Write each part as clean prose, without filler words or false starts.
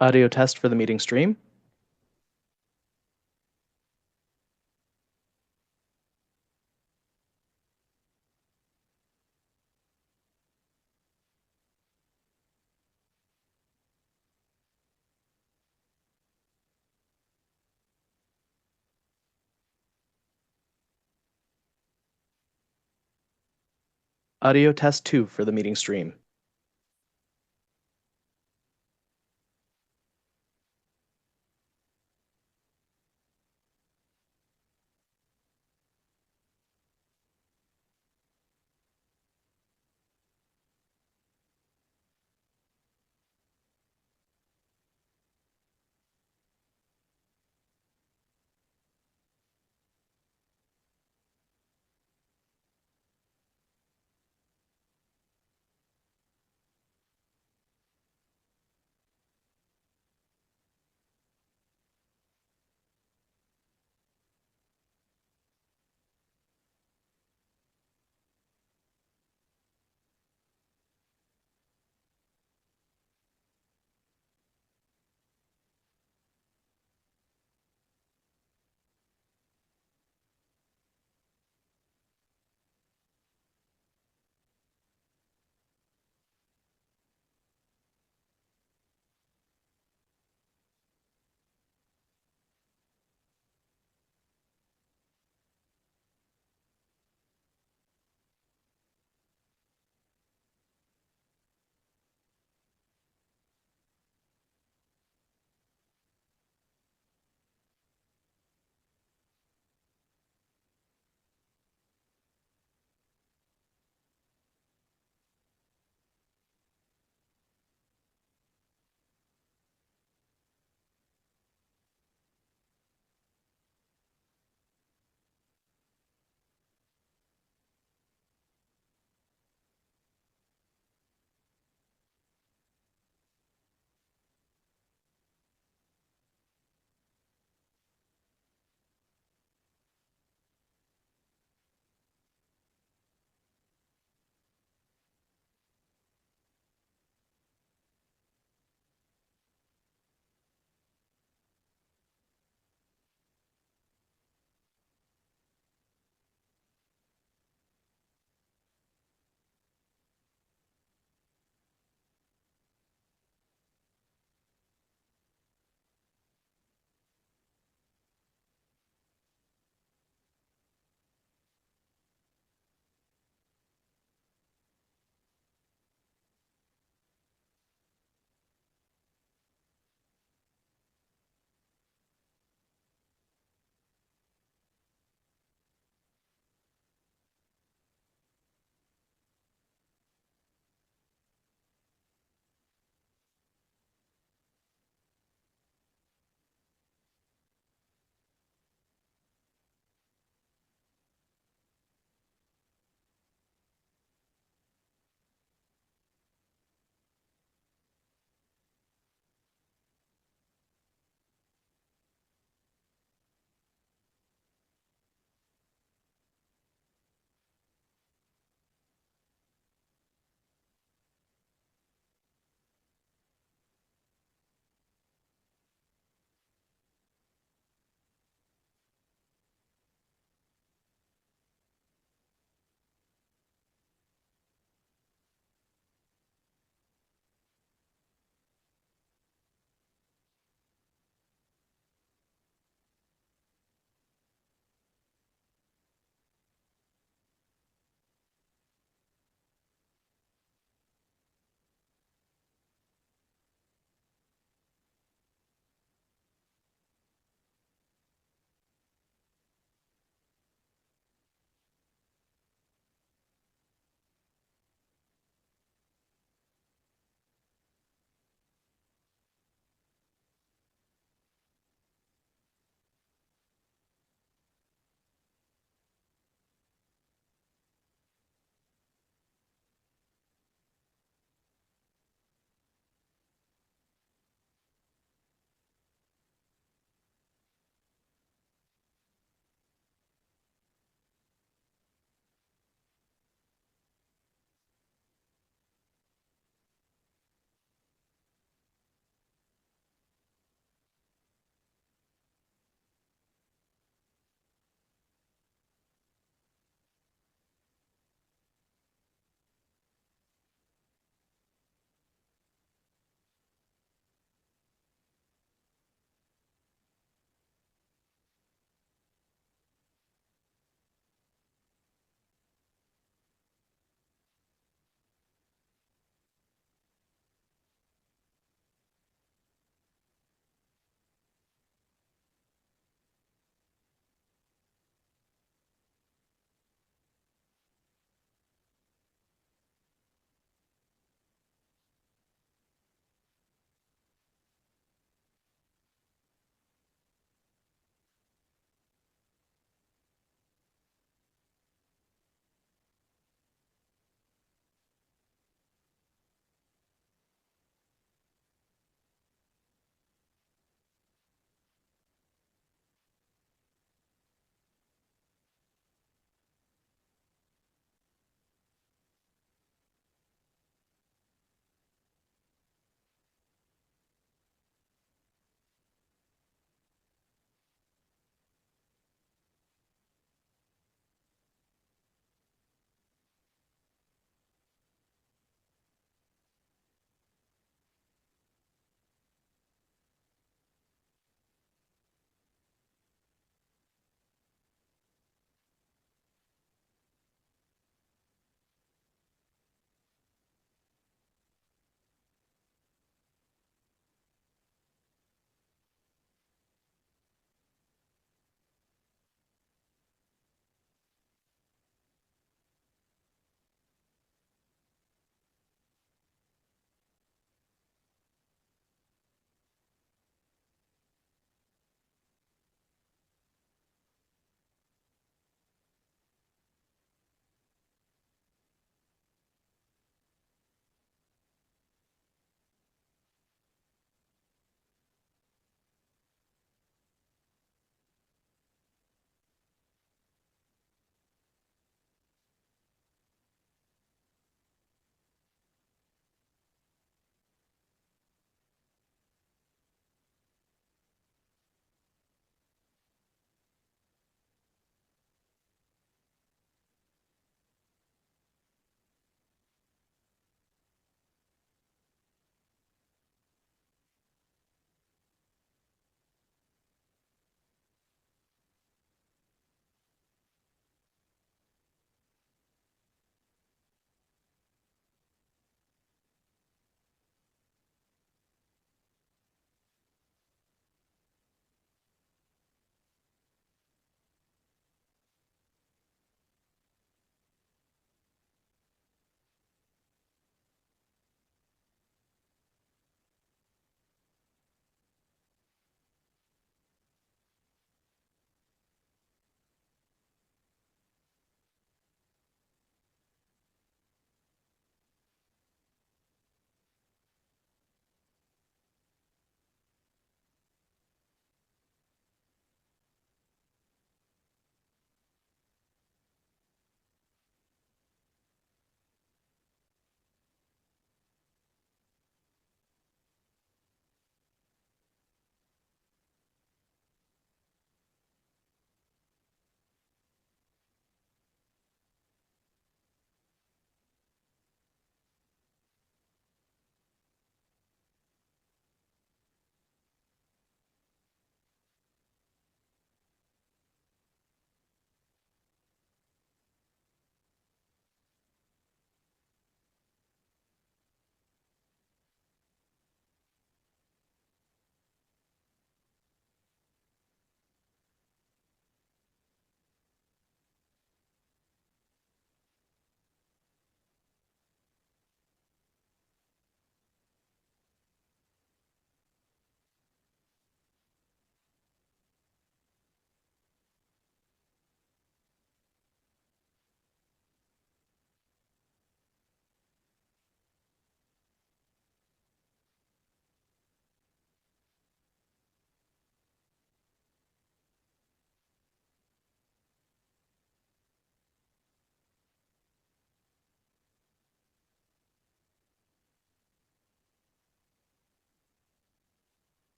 Audio test for the meeting stream. Audio test 2 for the meeting stream.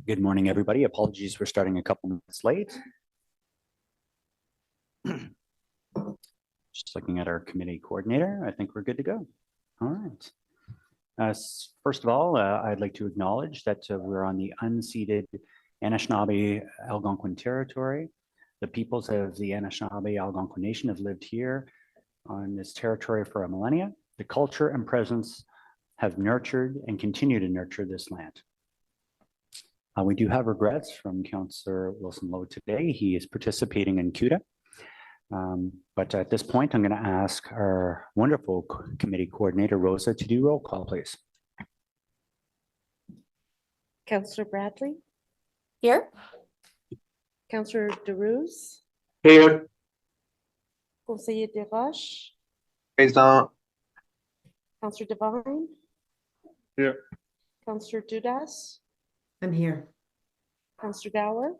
Good morning, everybody. Apologies for starting a couple minutes late. Just looking at our committee coordinator, I think we're good to go. All right. First of all, I'd like to acknowledge that we're on the unceded Anishinaabe Algonquin territory. The peoples of the Anishinaabe Algonquin Nation have lived here on this territory for a millennia. The culture and presence have nurtured and continue to nurture this land. We do have regrets from Councillor Wilson-Lowe today. He is participating in CUDA. But at this point, I'm going to ask our wonderful committee coordinator, Rosa, to do roll call, please. Councillor Bradley, Here. Councillor Derouz, Here. Conseiller Desroches, Présent. Councillor Devine. Here. Councillor Dudas, I'm here. Councillor Gower,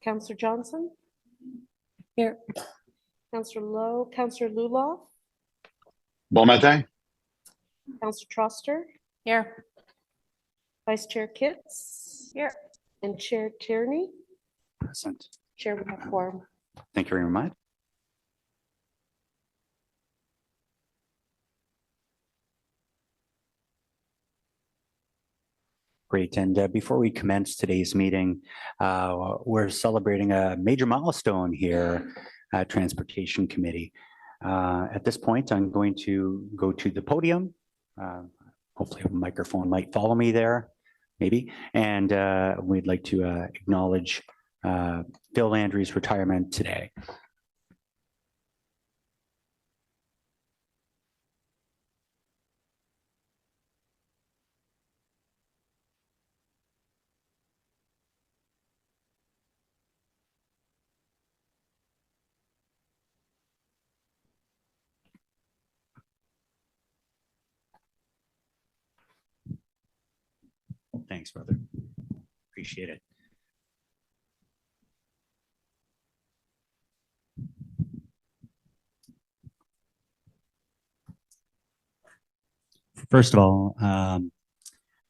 Councillor Johnson. Here. Councillor Lowe, Councillor Luloff, Bon matin. Councillor Troster, Here. Vice Chair Kitts. Here. And Chair Tierney. Present. Chair, we have quorum. Thank you very much. Great. And before we commence today's meeting, we're celebrating a major milestone here at Transportation Committee. At this point, I'm going to go to the podium. Hopefully a microphone might follow me there, maybe. And we'd like to acknowledge Phil Landry's retirement today. Thanks, brother. Appreciate it. First of all,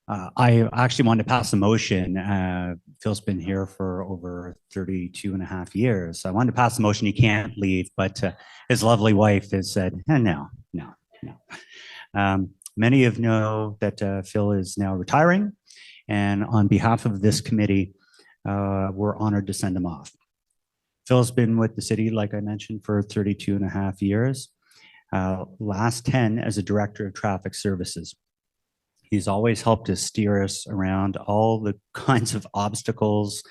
I actually wanted to pass a motion. Phil's been here for over 32 and a half years. I wanted to pass a motion. He can't leave, but his lovely wife has said, no. Many of you know that Phil is now retiring. And on behalf of this committee, we're honored to send him off. Phil's been with the city, like I mentioned, for 32 and a half years. Last 10 as a director of traffic services. He's always helped us steer us around all the kinds of obstacles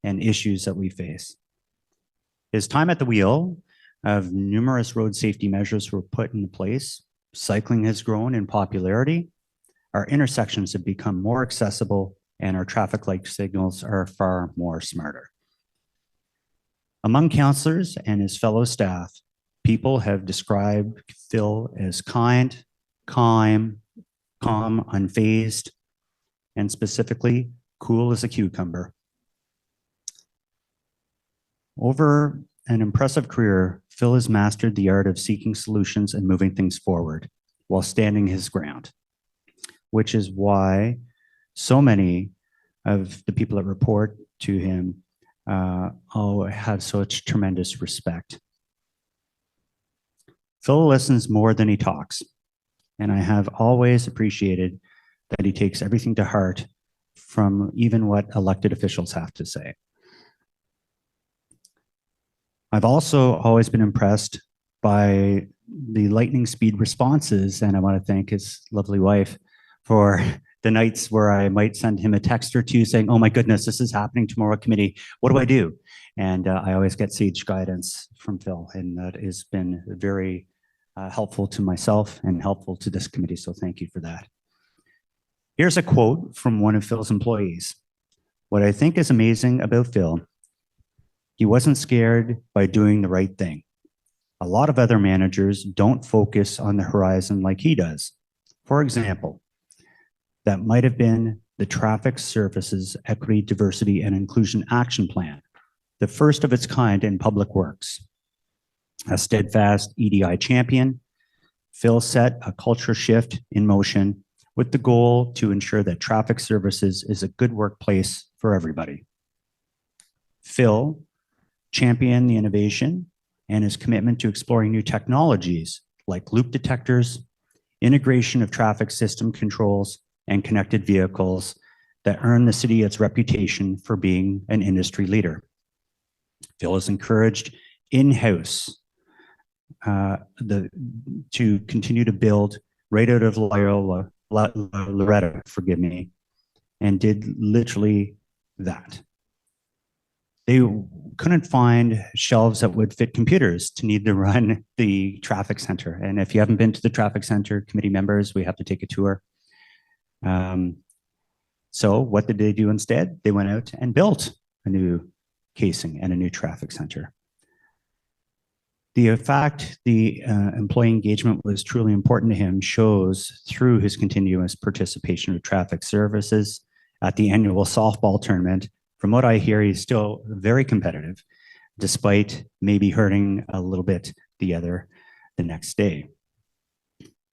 and issues that we face. His time at the wheel of numerous road safety measures were put into place. Cycling has grown in popularity. Our intersections have become more accessible and our traffic light signals are far more smarter. Among councillors and his fellow staff, people have described Phil as kind, calm, unfazed, and specifically cool as a cucumber. Over an impressive career, Phil has mastered the art of seeking solutions and moving things forward while standing his ground, which is why so many of the people that report to him have such tremendous respect. Phil listens more than he talks, and I have always appreciated that he takes everything to heart from even what elected officials have to say. I've also always been impressed by the lightning speed responses, and I want to thank his lovely wife for the nights where I might send him a text or two saying, oh my goodness, this is happening tomorrow committee. What do I do? And I always get sage guidance from Phil, and that has been very helpful to myself and helpful to this committee. So thank you for that. Here's a quote from one of Phil's employees. What I think is amazing about Phil, he wasn't scared by doing the right thing. A lot of other managers don't focus on the horizon like he does. For example, that might have been the Traffic Services Equity, Diversity, and Inclusion Action Plan, the first of its kind in public works. A steadfast EDI champion, Phil set a culture shift in motion with the goal to ensure that traffic services is a good workplace for everybody. Phil championed the innovation and his commitment to exploring new technologies like loop detectors, integration of traffic system controls, and connected vehicles that earn the city its reputation for being an industry leader. Phil has encouraged in-house to continue to build right out of Loretta, forgive me, and did literally that. They couldn't find shelves that would fit computers to need to run the traffic center. And if you haven't been to the traffic center, committee members, we have to take a tour. So what did they do instead? They went out and built a new casing and a new traffic center. The fact the employee engagement was truly important to him shows through his continuous participation with traffic services at the annual softball tournament. From what I hear, he's still very competitive, despite maybe hurting a little bit the next day.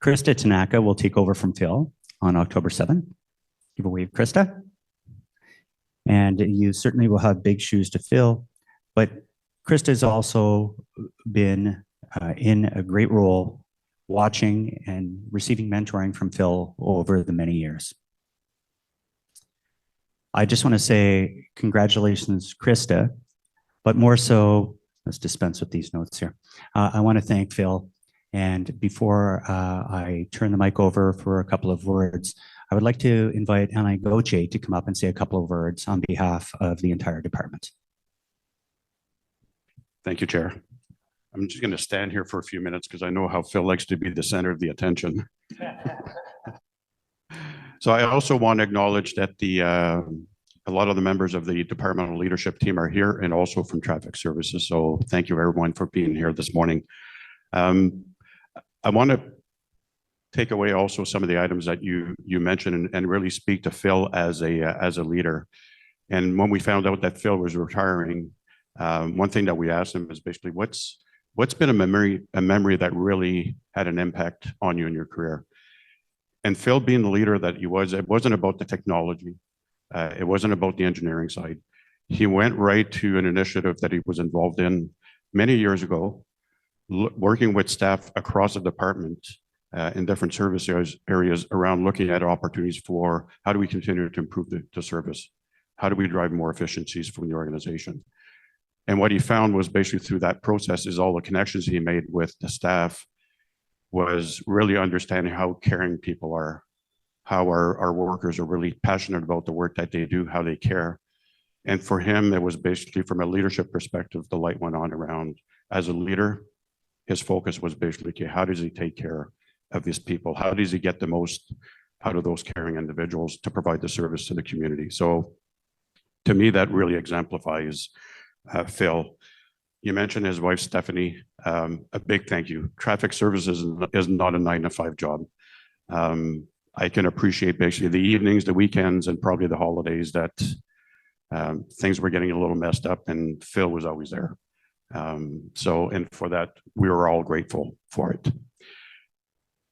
Krista Tanaka will take over from Phil on October 7th. Give a wave, Krista. And you certainly will have big shoes to fill, but Krista's also been in a great role watching and receiving mentoring from Phil over the many years. I just want to say congratulations, Krista, but more so, let's dispense with these notes here. I want to thank Phil. And before I turn the mic over for a couple of words, I would like to invite Anna Goche to come up and say a couple of words on behalf of the entire department. Thank you, Chair. I'm just going to stand here for a few minutes because I know how Phil likes to be the center of the attention. So I also want to acknowledge that a lot of the members of the departmental leadership team are here and also from traffic services. So thank you everyone for being here this morning. I want to take away also some of the items that you mentioned and really speak to Phil as a leader. And when we found out that Phil was retiring, one thing that we asked him is basically what's been a memory that really had an impact on you in your career. And Phil, being the leader that he was, it wasn't about the technology. It wasn't about the engineering side. He went right to an initiative that he was involved in many years ago, working with staff across the department in different service areas around looking at opportunities for how do we continue to improve the service? How do we drive more efficiencies from the organization? And what he found was basically through that process is all the connections he made with the staff was really understanding how caring people are, how our workers are really passionate about the work that they do, how they care. And for him, it was basically from a leadership perspective, the light went on around as a leader. His focus was basically, okay, how does he take care of his people? How does he get the most out of those caring individuals to provide the service to the community? So to me, that really exemplifies Phil. You mentioned his wife, Stephanie. A big thank you. Traffic services is not a 9-to-5 job. I can appreciate basically the evenings, the weekends, and probably the holidays that things were getting a little messed up, and Phil was always there. And for that, we were all grateful for it.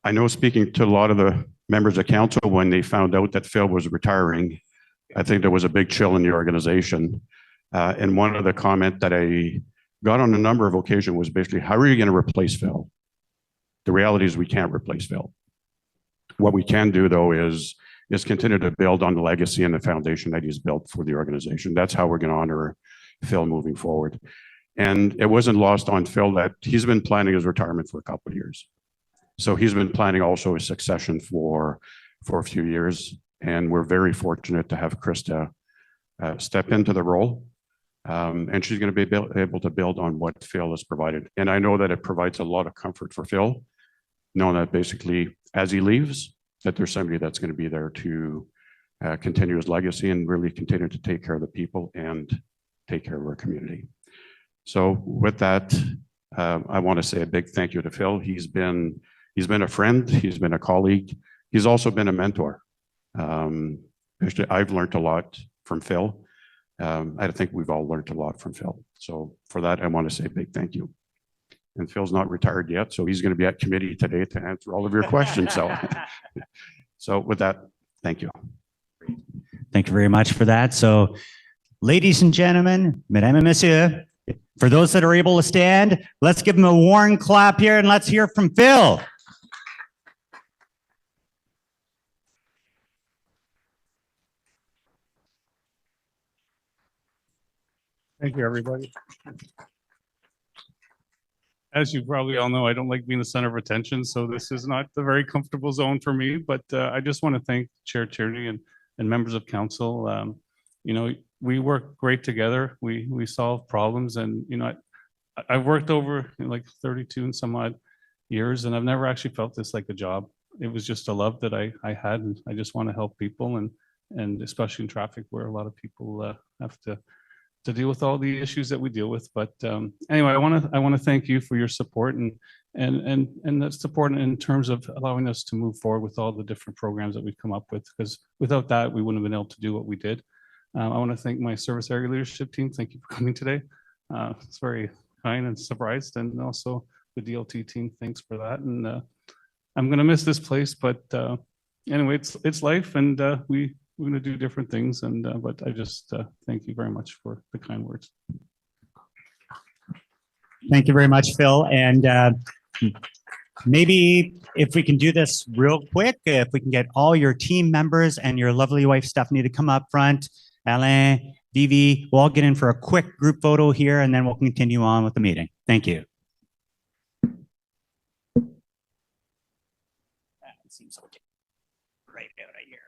I know speaking to a lot of the members of council, when they found out that Phil was retiring, I think there was a big chill in the organization. And one of the comment that I got on a number of occasions was basically, how are you going to replace Phil? The reality is we can't replace Phil. What we can do, though, is continue to build on the legacy and the foundation that he's built for the organization. That's how we're going to honor Phil moving forward. And it wasn't lost on Phil that he's been planning his retirement for a couple of years. So he's been planning also his succession for a few years. And we're very fortunate to have Krista step into the role. And she's going to be able to build on what Phil has provided. And I know that it provides a lot of comfort for Phil, knowing that basically as he leaves, that there's somebody that's going to be there to continue his legacy and really continue to take care of the people and take care of our community. So with that, I want to say a big thank you to Phil. He's been a friend. He's been a colleague. He's also been a mentor. Actually, I've learned a lot from Phil. I think we've all learned a lot from Phil. So for that, I want to say a big thank you. And Phil's not retired yet, so he's going to be at committee today to answer all of your questions. So So with that, thank you. Thank you very much for that. So, ladies and gentlemen, mesdames et messieurs, for those that are able to stand, let's give them a warm clap here and let's hear from Phil. Thank you, everybody. As you probably all know, I don't like being the center of attention, so this is not the very comfortable zone for me, but I just want to thank Chair Tierney and members of council. You know, we work great together. We solve problems, and you know, I've worked over like 32 and some odd years, and I've never actually felt this like a job. It was just a love that I had, and I just want to help people, and especially in traffic where a lot of people have to deal with all the issues that we deal with. But anyway, I want to thank you for your support and that support in terms of allowing us to move forward with all the different programs that we've come up with, because without that, we wouldn't have been able to do what we did. I want to thank my service area leadership team. Thank you for coming today. It's very kind and surprised, and also the DLT team. Thanks for that. And I'm going to miss this place, but anyway, it's life, and we're going to do different things. And but I just thank you very much for the kind words. Thank you very much, Phil. And maybe if we can do this real quick, if we can get all your team members and your lovely wife, Stephanie, to come up front. Alain, Vivi, we'll all get in for a quick group photo here, and then we'll continue on with the meeting. Thank you. That seems okay. Right out of here.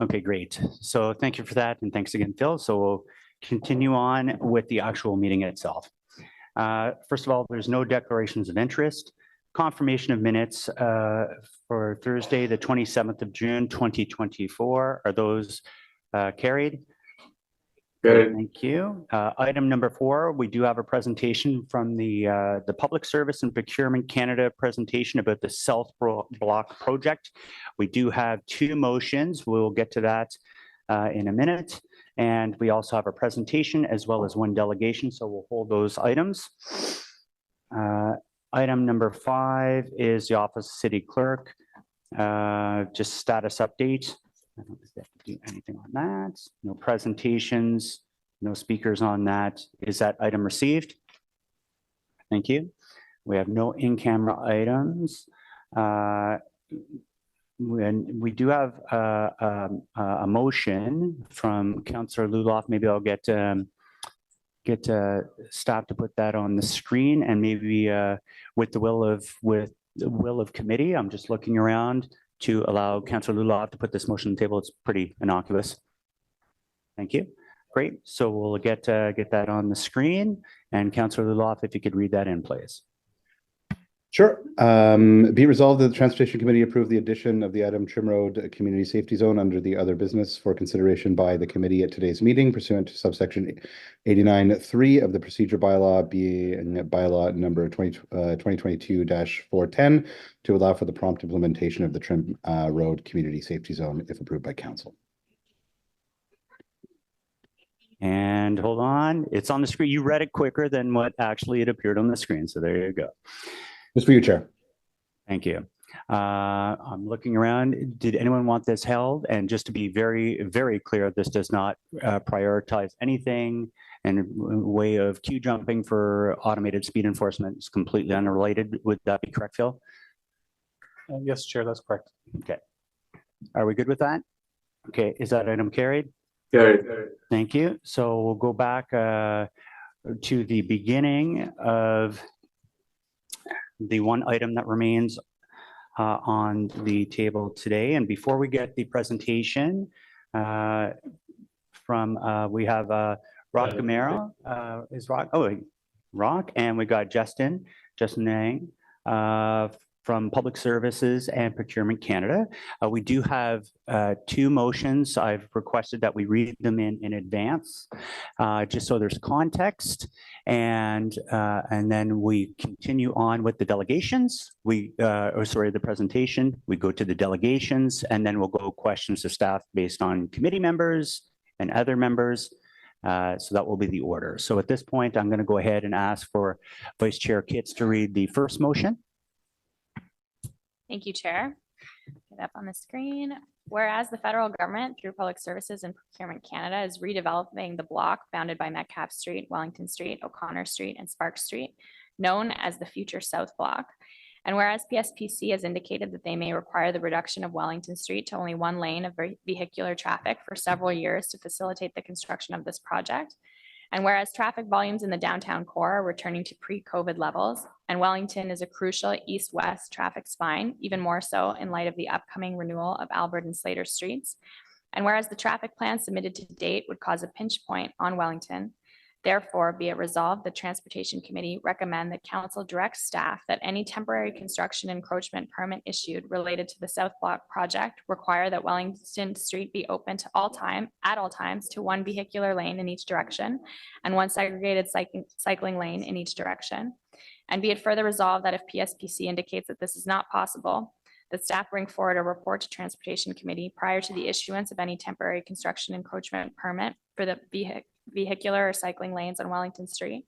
Okay, great. So thank you for that. And thanks again, Phil. So we'll continue on with the actual meeting itself. First of all, there's no declarations of interest. Confirmation of minutes for Thursday, the 27th of June, 2024. Are those carried? Good. Thank you. Item number 4, we do have a presentation from the Public Service and Procurement Canada presentation about the South Block project. We do have 2 motions. We'll get to that in a minute. And we also have a presentation as well as 1 delegation. So we'll hold those items. Item number 5 is the Office of City Clerk. Just status update. I don't do anything on that. No presentations, no speakers on that. Is that item received? Thank you. We have no in-camera items. When we do have a motion from Councillor Luloff, maybe I'll get staff to put that on the screen, and maybe with the will of committee, I'm just looking around to allow Councillor Luloff to put this motion on the table. It's pretty innocuous. Thank you. Great. So we'll get that on the screen, and Councillor Luloff, if you could read that in, please. Sure. Be resolved that the Transportation Committee approve the addition of the item Trim Road Community Safety Zone under the other business for consideration by the committee at today's meeting pursuant to subsection 89(3) of the procedure bylaw, being bylaw number 2022-410, to allow for the prompt implementation of the Trim Road Community Safety Zone if approved by council. And hold on, it's on the screen. You read it quicker than what actually it appeared on the screen. So there you go. Just for you, Chair. Thank you. I'm looking around. Did anyone want this held? And just to be very, very clear, this does not prioritize anything in way of queue jumping for automated speed enforcement. It's completely unrelated. Would that be correct, Phil? Yes, Chair, that's correct. Okay. Are we good with that? Okay. Is that item carried? Carried. Thank you. So we'll go back to the beginning of the one item that remains on the table today. And before we get the presentation from, we have Rock Gamero, is Rock, oh, Rock, and we got Justin Nang from Public Services and Procurement Canada. We do have two motions. I've requested that we read them in advance, just so there's context. And then we continue on with the delegations. The presentation. We go to the delegations, and then we'll go questions to staff based on committee members and other members. So that will be the order. So at this point, I'm going to go ahead and ask for Vice Chair Kitts to read the first motion. Thank you, Chair. Get up on the screen. Whereas the federal government, through Public Services and Procurement Canada, is redeveloping the block bounded by Metcalfe Street, Wellington Street, O'Connor Street, and Sparks Street, known as the Future South Block. And whereas PSPC has indicated that they may require the reduction of Wellington Street to only one lane of vehicular traffic for several years to facilitate the construction of this project. And whereas traffic volumes in the downtown core are returning to pre-COVID levels, and Wellington is a crucial east-west traffic spine, even more so in light of the upcoming renewal of Albert and Slater Streets. And whereas the traffic plan submitted to date would cause a pinch point on Wellington, therefore be it resolved, the Transportation Committee recommend that Council direct staff that any temporary construction encroachment permit issued related to the South Block project require that Wellington Street be open to at all times to one vehicular lane in each direction and one segregated cycling lane in each direction. And be it further resolved that if PSPC indicates that this is not possible, that staff bring forward a report to Transportation Committee prior to the issuance of any temporary construction encroachment permit for the vehicular or cycling lanes on Wellington Street.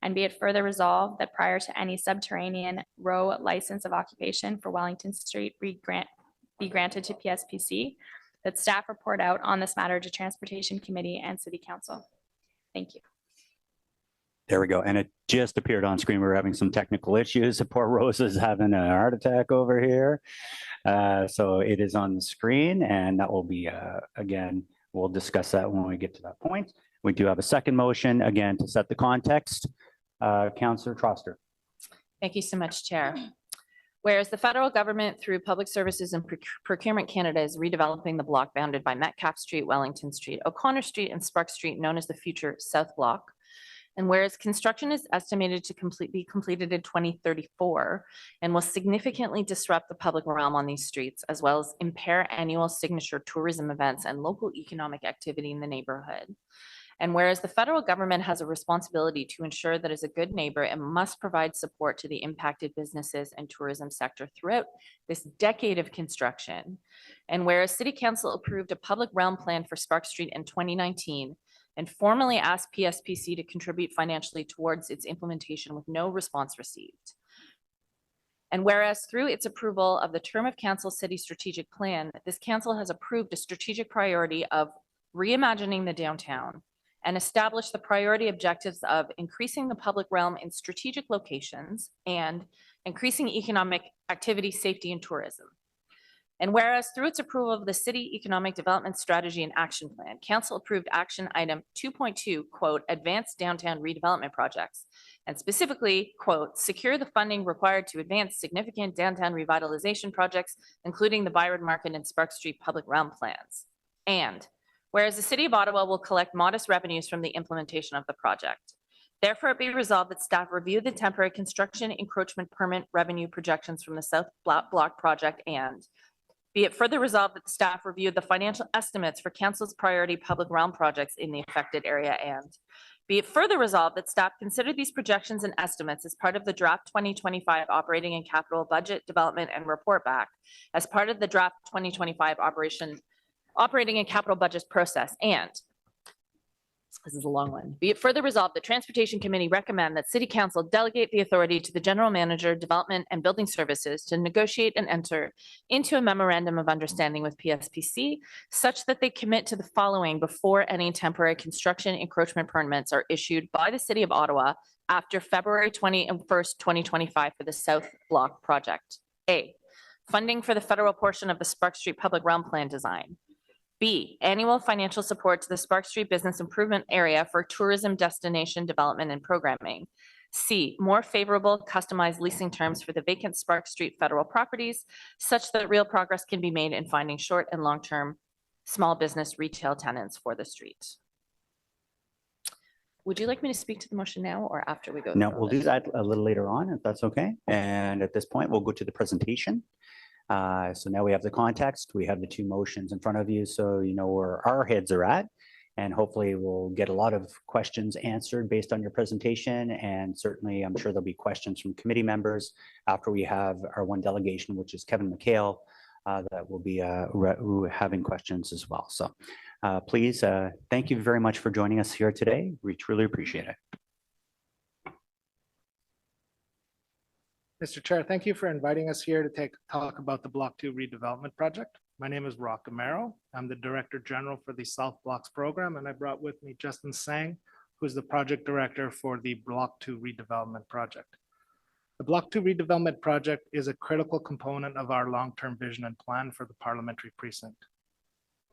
And be it further resolved that prior to any subterranean row license of occupation for Wellington Street be granted to PSPC, that staff report out on this matter to Transportation Committee and City Council. Thank you. There we go. And it just appeared on screen. We were having some technical issues. Poor Rosa's having a heart attack over here. So it is on the screen, and that will be, again, we'll discuss that when we get to that point. We do have a second motion, again, to set the context. Councillor Troster. Thank you so much, Chair. Whereas the federal government, through Public Services and Procurement Canada, is redeveloping the block bounded by Metcalfe Street, Wellington Street, O'Connor Street, and Sparks Street, known as the Future South Block. And whereas construction is estimated to be completed in 2034 and will significantly disrupt the public realm on these streets, as well as impair annual signature tourism events and local economic activity in the neighborhood. And whereas the federal government has a responsibility to ensure that as a good neighbor, it must provide support to the impacted businesses and tourism sector throughout this decade of construction. And whereas City Council approved a public realm plan for Sparks Street in 2019, and formally asked PSPC to contribute financially towards its implementation with no response received. And whereas through its approval of the term of council city strategic plan, this council has approved a strategic priority of reimagining the downtown and established the priority objectives of increasing the public realm in strategic locations and increasing economic activity, safety, and tourism. And whereas through its approval of the City Economic Development Strategy and Action Plan, Council approved action item 2.2, quote, advanced downtown redevelopment projects, and specifically, quote, secure the funding required to advance significant downtown revitalization projects, including the Byron Market and Spark Street public realm plans. And whereas the City of Ottawa will collect modest revenues from the implementation of the project. Therefore, it be resolved that staff review the temporary construction encroachment permit revenue projections from the South Block project, and be it further resolved that the staff review the financial estimates for council's priority public realm projects in the affected area, and be it further resolved that staff consider these projections and estimates as part of the draft 2025 operating and capital budget development and report back as part of the draft 2025 operating and capital budget process, and this is a long one. Be it further resolved, the Transportation Committee recommend that City Council delegate the authority to the General Manager, Development and Building Services to negotiate and enter into a memorandum of understanding with PSPC such that they commit to the following before any temporary construction encroachment permits are issued by the City of Ottawa after February 21st, 2025 for the South Block project. A, funding for the federal portion of the Spark Street Public Realm Plan design. B, annual financial support to the Spark Street Business Improvement Area for tourism destination development and programming. C, more favorable customized leasing terms for the vacant Spark Street federal properties such that real progress can be made in finding short and long-term small business retail tenants for the street. Would you like me to speak to the motion now or after we go? No, through we'll this? do that a little later on, if that's okay. And at this point, we'll go to the presentation. So now we have the context, we have the two motions in front of you, so you know where our heads are at. And hopefully we'll get a lot of questions answered based on your presentation. And certainly I'm sure there'll be questions from committee members after we have our one delegation, which is Kevin McHale, that will be having questions as well. So please, thank you very much for joining us here today. We truly appreciate it. Mr. Chair, thank you for inviting us here to talk about the Block 2 redevelopment project. My name is Rock Amaro. I'm the Director General for the South Blocks program, and I brought with me Justin Sang, who's the Project Director for the Block 2 redevelopment project. The Block 2 redevelopment project is a critical component of our long-term vision and plan for the parliamentary precinct.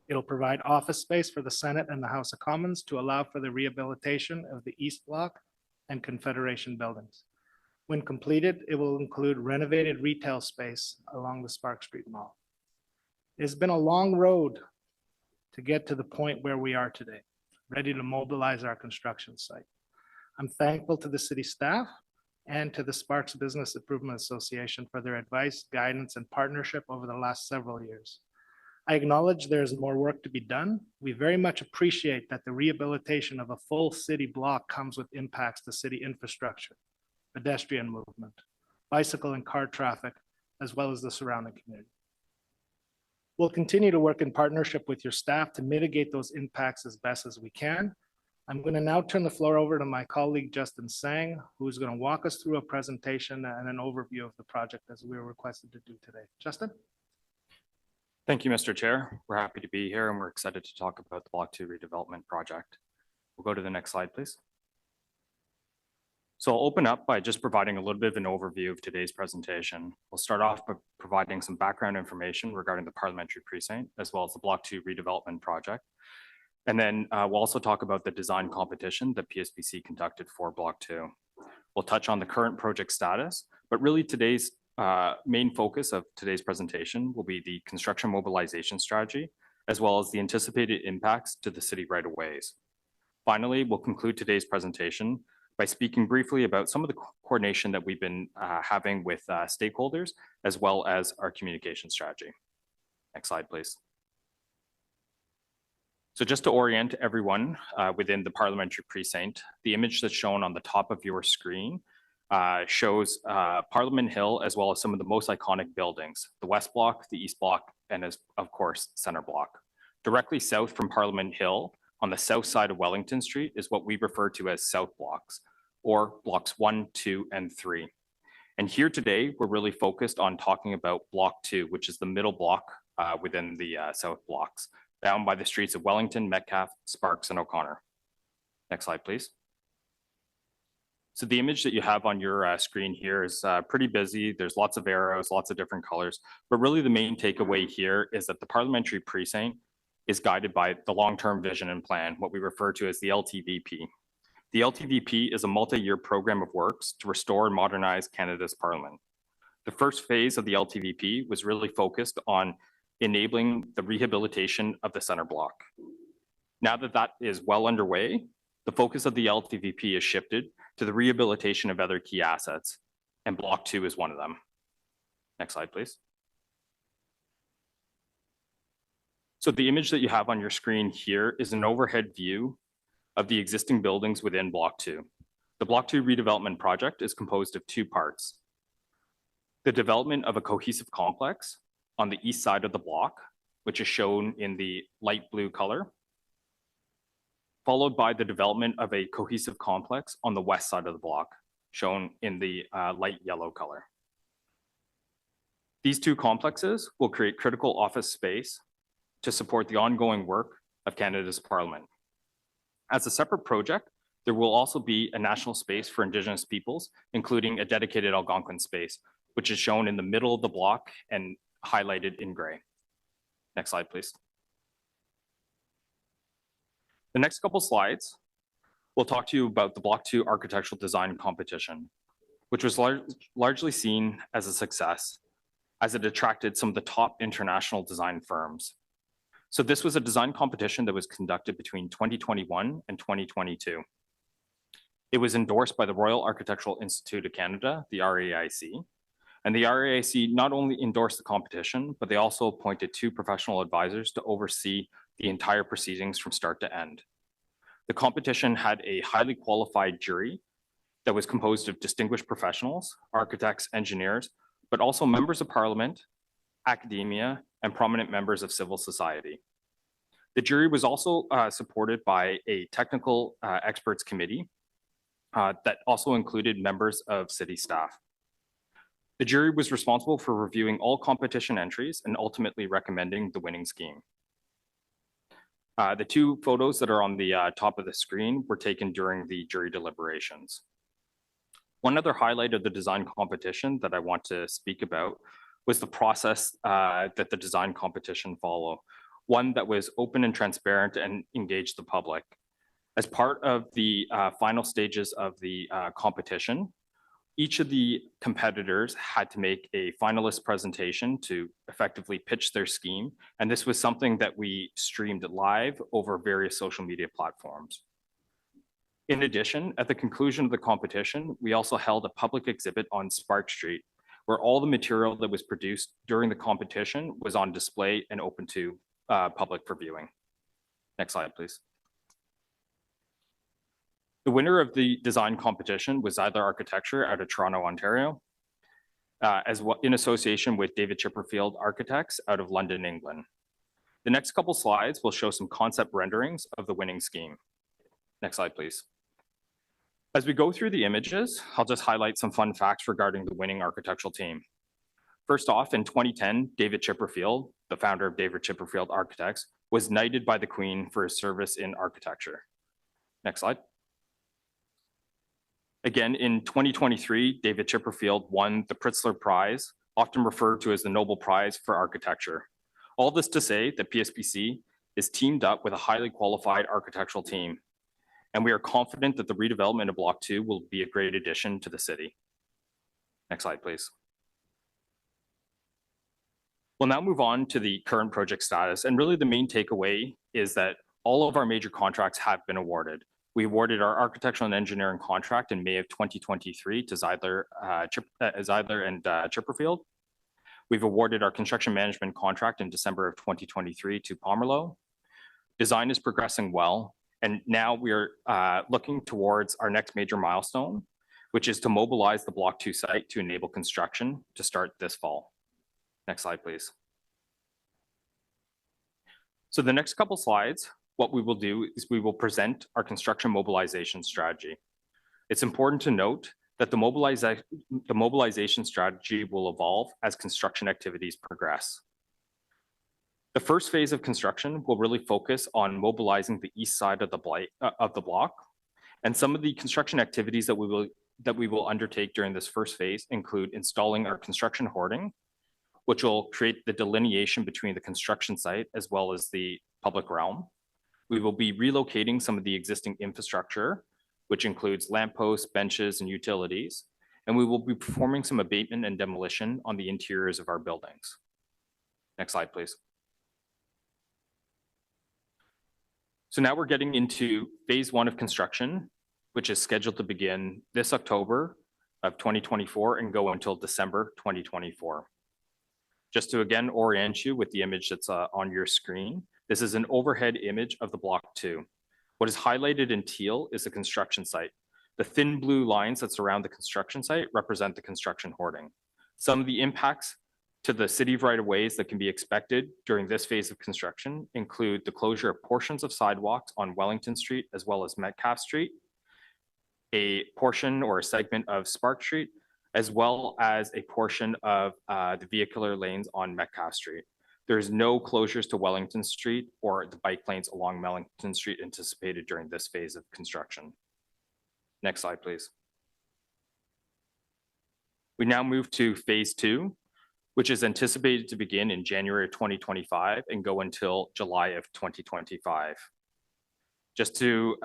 It'll provide office space for the Senate and the House of Commons to allow for the rehabilitation of the East Block and Confederation buildings. When completed, it will include renovated retail space along the Spark Street Mall. It's been a long road to get to the point where we are today, ready to mobilize our construction site. I'm thankful to the city staff and to the Sparks Business Improvement Association for their advice, guidance, and partnership over the last several years. I acknowledge there's more work to be done. We very much appreciate that the rehabilitation of a full city block comes with impacts to city infrastructure, pedestrian movement, bicycle and car traffic, as well as the surrounding community. We'll continue to work in partnership with your staff to mitigate those impacts as best as we can. I'm going to now turn the floor over to my colleague, Justin Sang, who's going to walk us through a presentation and an overview of the project as we were requested to do today. Justin? Thank you, Mr. Chair. We're happy to be here and we're excited to talk about the Block 2 redevelopment project. We'll go to the next slide, please. So I'll open up by just providing a little bit of an overview of today's presentation. We'll start off by providing some background information regarding the parliamentary precinct, as well as the Block 2 redevelopment project. And then we'll also talk about the design competition that PSPC conducted for Block 2. We'll touch on the current project status, but really today's main focus of today's presentation will be the construction mobilization strategy, as well as the anticipated impacts to the city right-of-ways. Finally, we'll conclude today's presentation by speaking briefly about some of the coordination that we've been having with stakeholders, as well as our communication strategy. Next slide, please. So just to orient everyone within the parliamentary precinct, the image that's shown on the top of your screen shows Parliament Hill, as well as some of the most iconic buildings, the West Block, the East Block, and as of course, Center Block. Directly south from Parliament Hill, on the south side of Wellington Street, is what we refer to as South Blocks, or Blocks 1, 2, and 3. And here today, we're really focused on talking about Block 2, which is the middle block within the south blocks, bound by the streets of Wellington, Metcalfe, Sparks, and O'Connor. Next slide, please. So the image that you have on your screen here is pretty busy. There's lots of arrows, lots of different colors, but really the main takeaway here is that the parliamentary precinct is guided by the long-term vision and plan, what we refer to as the LTVP. The LTVP is a multi-year program of works to restore and modernize Canada's parliament. The first phase of the LTVP was really focused on enabling the rehabilitation of the center block. Now that that is well underway, the focus of the LTVP is shifted to the rehabilitation of other key assets, and Block 2 is one of them. Next slide, please. So the image that you have on your screen here is an overhead view of the existing buildings within Block 2. The Block 2 redevelopment project is composed of two parts. The development of a cohesive complex on the east side of the block, which is shown in the light blue color, followed by the development of a cohesive complex on the west side of the block, shown in the light yellow color. These two complexes will create critical office space to support the ongoing work of Canada's Parliament. As a separate project, there will also be a national space for Indigenous peoples, including a dedicated Algonquin space, which is shown in the middle of the block and highlighted in gray. Next slide, please. The next couple slides, we'll talk to you about the Block 2 architectural design competition, which was largely seen as a success as it attracted some of the top international design firms. So this was a design competition that was conducted between 2021 and 2022. It was endorsed by the Royal Architectural Institute of Canada, the RAIC, and the RAIC not only endorsed the competition, but they also appointed two professional advisors to oversee the entire proceedings from start to end. The competition had a highly qualified jury that was composed of distinguished professionals, architects, engineers, but also members of parliament, academia, and prominent members of civil society. The jury was also supported by a technical experts committee that also included members of city staff. The jury was responsible for reviewing all competition entries and ultimately recommending the winning scheme. The two photos that are on the top of the screen were taken during the jury deliberations. One other highlight of the design competition that I want to speak about was the process that the design competition followed, one that was open and transparent and engaged the public. As part of the final stages of the competition, each of the competitors had to make a finalist presentation to effectively pitch their scheme. And this was something that we streamed live over various social media platforms. In addition, at the conclusion of the competition, we also held a public exhibit on Spark Street, where all the material that was produced during the competition was on display and open to public for viewing. Next slide, please. The winner of the design competition was Zeidler Architecture out of Toronto, Ontario, as well in association with David Chipperfield Architects out of London, England. The next couple slides will show some concept renderings of the winning scheme. Next slide, please. As we go through the images, I'll just highlight some fun facts regarding the winning architectural team. First off, in 2010, David Chipperfield, the founder of David Chipperfield Architects, was knighted by the Queen for his service in architecture. Next slide. Again, in 2023, David Chipperfield won the Pritzker Prize, often referred to as the Nobel Prize for Architecture. All this to say that PSPC is teamed up with a highly qualified architectural team, and we are confident that the redevelopment of Block 2 will be a great addition to the city. Next slide, please. We'll now move on to the current project status, and really the main takeaway is that all of our major contracts have been awarded. We awarded our architectural and engineering contract in May of 2023 to Zeidler and Chipperfield. We've awarded our construction management contract in December of 2023 to Pomerleau. Design is progressing well, and now we're looking towards our next major milestone, which is to mobilize the Block 2 site to enable construction to start this fall. Next slide, please. So the next couple slides, what we will do is we will present our construction mobilization strategy. It's important to note that the mobilization strategy will evolve as construction activities progress. The first phase of construction will really focus on mobilizing the east side of the block. And some of the construction activities that we will undertake during this first phase include installing our construction hoarding, which will create the delineation between the construction site as well as the public realm. We will be relocating some of the existing infrastructure, which includes lampposts, benches, and utilities. And we will be performing some abatement and demolition on the interiors of our buildings. Next slide, please. So now we're getting into phase 1 of construction, which is scheduled to begin this October of 2024 and go until December 2024. Just to again orient you with the image that's on your screen, this is an overhead image of the Block 2. What is highlighted in teal is the construction site. The thin blue lines that surround the construction site represent the construction hoarding. Some of the impacts to the city right-of-ways that can be expected during this phase of construction include the closure of portions of sidewalks on Wellington Street as well as Metcalfe Street, a portion or a segment of Spark Street, as well as a portion of the vehicular lanes on Metcalfe Street. There's no closures to Wellington Street or the bike lanes along Wellington Street anticipated during this phase of construction. Next slide, please. We now move to phase 2, which is anticipated to begin in January of 2025 and go until July of 2025. Just to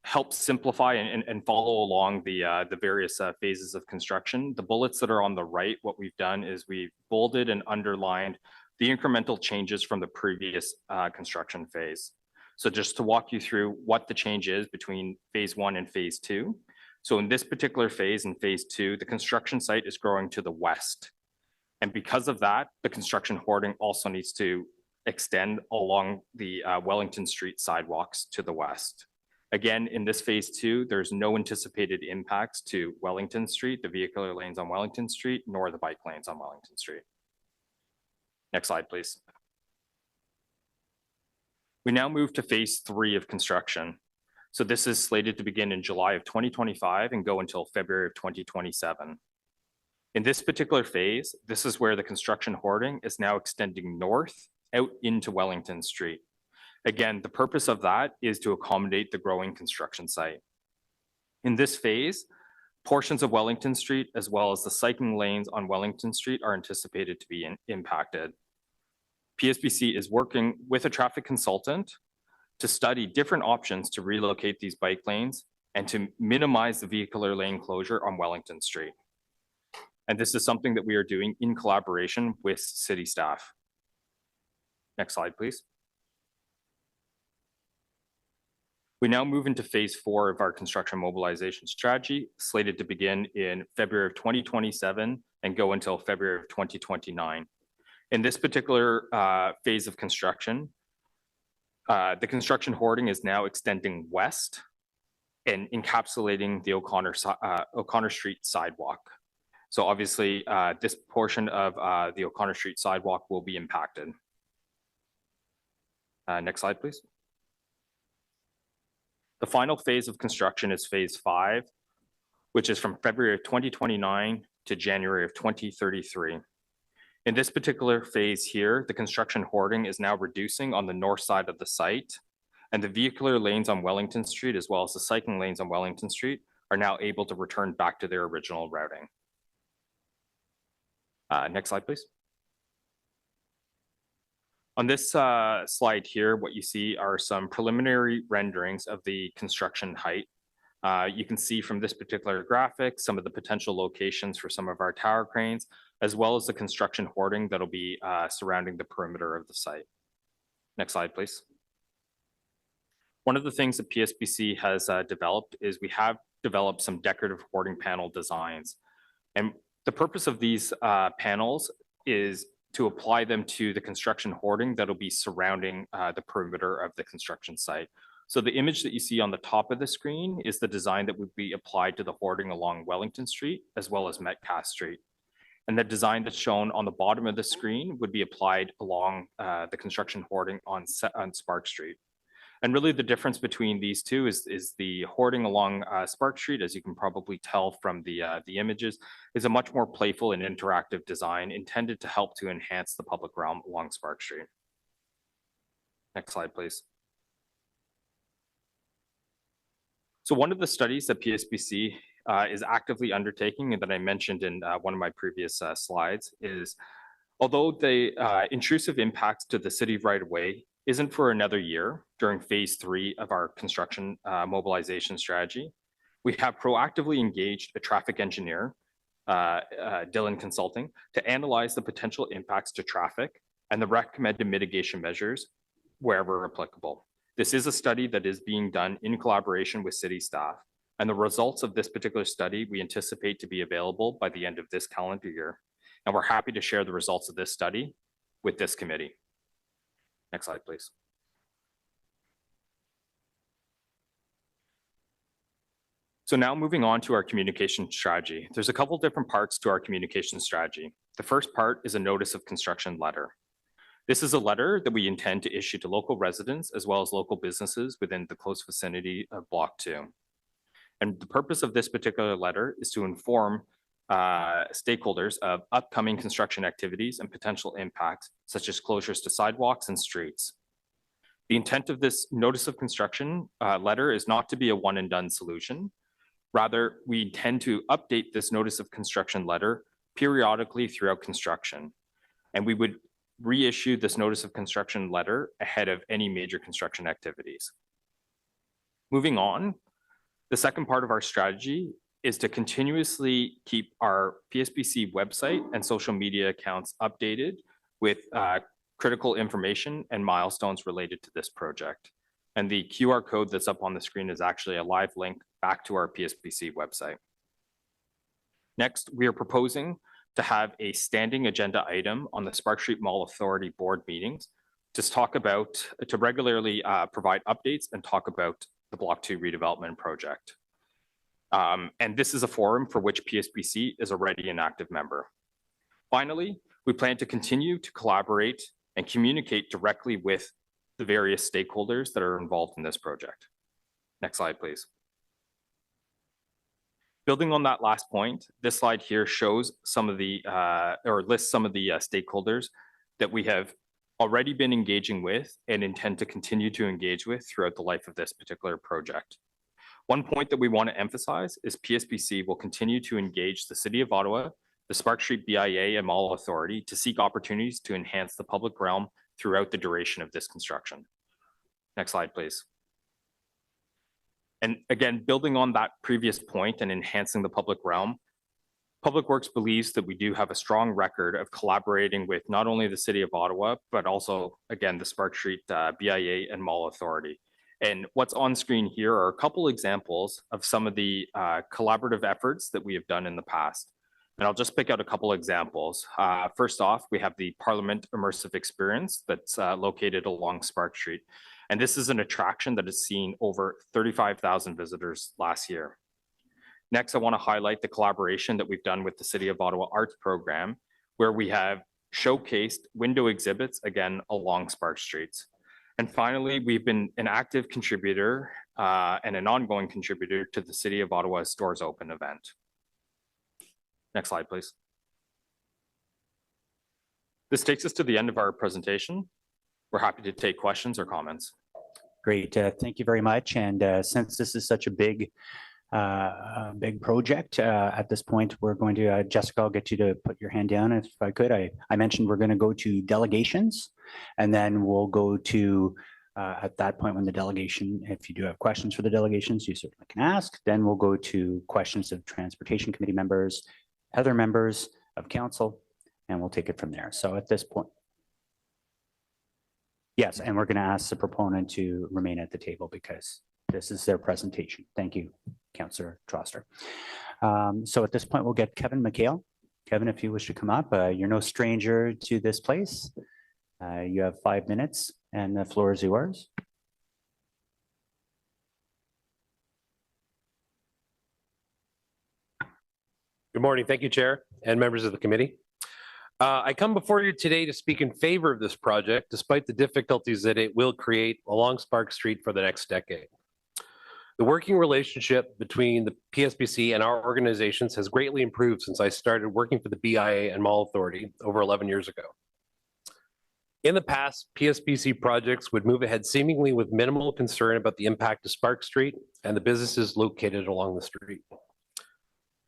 help simplify and follow along the various phases of construction, the bullets that are on the right, what we've done is we've bolded and underlined the incremental changes from the previous construction phase. So just to walk you through what the change is between phase 1 and phase 2. So in this particular phase, in phase 2, the construction site is growing to the west. And because of that, the construction hoarding also needs to extend along the Wellington Street sidewalks to the west. Again, in this phase 2, there's no anticipated impacts to Wellington Street, the vehicular lanes on Wellington Street, nor the bike lanes on Wellington Street. Next slide, please. We now move to phase 3 of construction. So this is slated to begin in July of 2025 and go until February of 2027. In this particular phase, this is where the construction hoarding is now extending north out into Wellington Street. Again, the purpose of that is to accommodate the growing construction site. In this phase, portions of Wellington Street as well as the cycling lanes on Wellington Street are anticipated to be impacted. PSBC is working with a traffic consultant to study different options to relocate these bike lanes and to minimize the vehicular lane closure on Wellington Street. And this is something that we are doing in collaboration with city staff. Next slide, please. We now move into phase 4 of our construction mobilization strategy, slated to begin in February of 2027 and go until February of 2029. In this particular phase of construction, the construction hoarding is now extending west and encapsulating the O'Connor Street sidewalk. So obviously, this portion of the O'Connor Street sidewalk will be impacted. Next slide, please. The final phase of construction is phase 5, which is from February of 2029 to January of 2033. In this particular phase here, the construction hoarding is now reducing on the north side of the site, and the vehicular lanes on Wellington Street, as well as the cycling lanes on Wellington Street, are now able to return back to their original routing. Next slide, please. On this slide here, what you see are some preliminary renderings of the construction height. You can see from this particular graphic some of the potential locations for some of our tower cranes, as well as the construction hoarding that'll be surrounding the perimeter of the site. Next slide, please. One of the things that PSBC has developed is we have developed some decorative hoarding panel designs. And the purpose of these panels is to apply them to the construction hoarding that'll be surrounding the perimeter of the construction site. So the image that you see on the top of the screen is the design that would be applied to the hoarding along Wellington Street, as well as Metcalfe Street. And the design that's shown on the bottom of the screen would be applied along the construction hoarding on Spark Street. And really the difference between these two is the hoarding along Spark Street, as you can probably tell from the images, is a much more playful and interactive design intended to help to enhance the public realm along Spark Street. Next slide, please. So one of the studies that PSBC is actively undertaking and that I mentioned in one of my previous slides is, although the intrusive impacts to the city right away isn't for another year during phase 3 of our construction mobilization strategy, we have proactively engaged a traffic engineer, Dillon Consulting, to analyze the potential impacts to traffic and the recommended mitigation measures wherever applicable. This is a study that is being done in collaboration with city staff, and the results of this particular study we anticipate to be available by the end of this calendar year. And we're happy to share the results of this study with this committee. Next slide, please. So now moving on to our communication strategy. There's a couple different parts to our communication strategy. The first part is a notice of construction letter. This is a letter that we intend to issue to local residents as well as local businesses within the close vicinity of Block 2. And the purpose of this particular letter is to inform stakeholders of upcoming construction activities and potential impacts, such as closures to sidewalks and streets. The intent of this notice of construction letter is not to be a one and done solution. Rather, we intend to update this notice of construction letter periodically throughout construction. And we would reissue this notice of construction letter ahead of any major construction activities. Moving on, the second part of our strategy is to continuously keep our PSBC website and social media accounts updated with critical information and milestones related to this project. And the QR code that's up on the screen is actually a live link back to our PSBC website. Next, we are proposing to have a standing agenda item on the Spark Street Mall Authority board meetings to regularly provide updates and talk about the Block 2 redevelopment project. And this is a forum for which PSBC is already an active member. Finally, we plan to continue to collaborate and communicate directly with the various stakeholders that are involved in this project. Next slide, please. Building on that last point, this slide here shows some of the, or lists some of the stakeholders that we have already been engaging with and intend to continue to engage with throughout the life of this particular project. One point that we want to emphasize is PSBC will continue to engage the City of Ottawa, the Spark Street BIA and Mall Authority to seek opportunities to enhance the public realm throughout the duration of this construction. Next slide, please. And again, building on that previous point and enhancing the public realm, Public Works believes that we do have a strong record of collaborating with not only the City of Ottawa, but also, again, the Spark Street BIA and Mall Authority. And what's on screen here are a couple examples of some of the collaborative efforts that we have done in the past. And I'll just pick out a couple examples. First off, we have the Parliament Immersive Experience that's located along Spark Street. And this is an attraction that has seen over 35,000 visitors last year. Next, I want to highlight the collaboration that we've done with the City of Ottawa Arts Program, where we have showcased window exhibits, again, along Spark Streets. And finally, we've been an active contributor and an ongoing contributor to the City of Ottawa's Stores Open event. Next slide, please. This takes us to the end of our presentation. We're happy to take questions or comments. Great, thank you very much. And since this is such a big project, at this point, we're going to, Jessica, I'll get you to put your hand down if I could. I mentioned we're going to go to delegations, and then we'll go to, at that point when the delegation, if you do have questions for the delegations, you certainly can ask. Then we'll go to questions of Transportation Committee members, other members of council, and we'll take it from there. So at this point, yes, and we're going to ask the proponent to remain at the table because this is their presentation. Thank you, Councillor Troster. So at this point, we'll get Kevin McHale. Kevin, if you wish to come up, you're no stranger to this place. You have 5 minutes and the floor is yours. Good morning. Thank you, Chair and members of the committee. I come before you today to speak in favor of this project, despite the difficulties that it will create along Spark Street for the next decade. The working relationship between the PSBC and our organizations has greatly improved since I started working for the BIA and Mall Authority over 11 years ago. In the past, PSBC projects would move ahead seemingly with minimal concern about the impact of Spark Street and the businesses located along the street.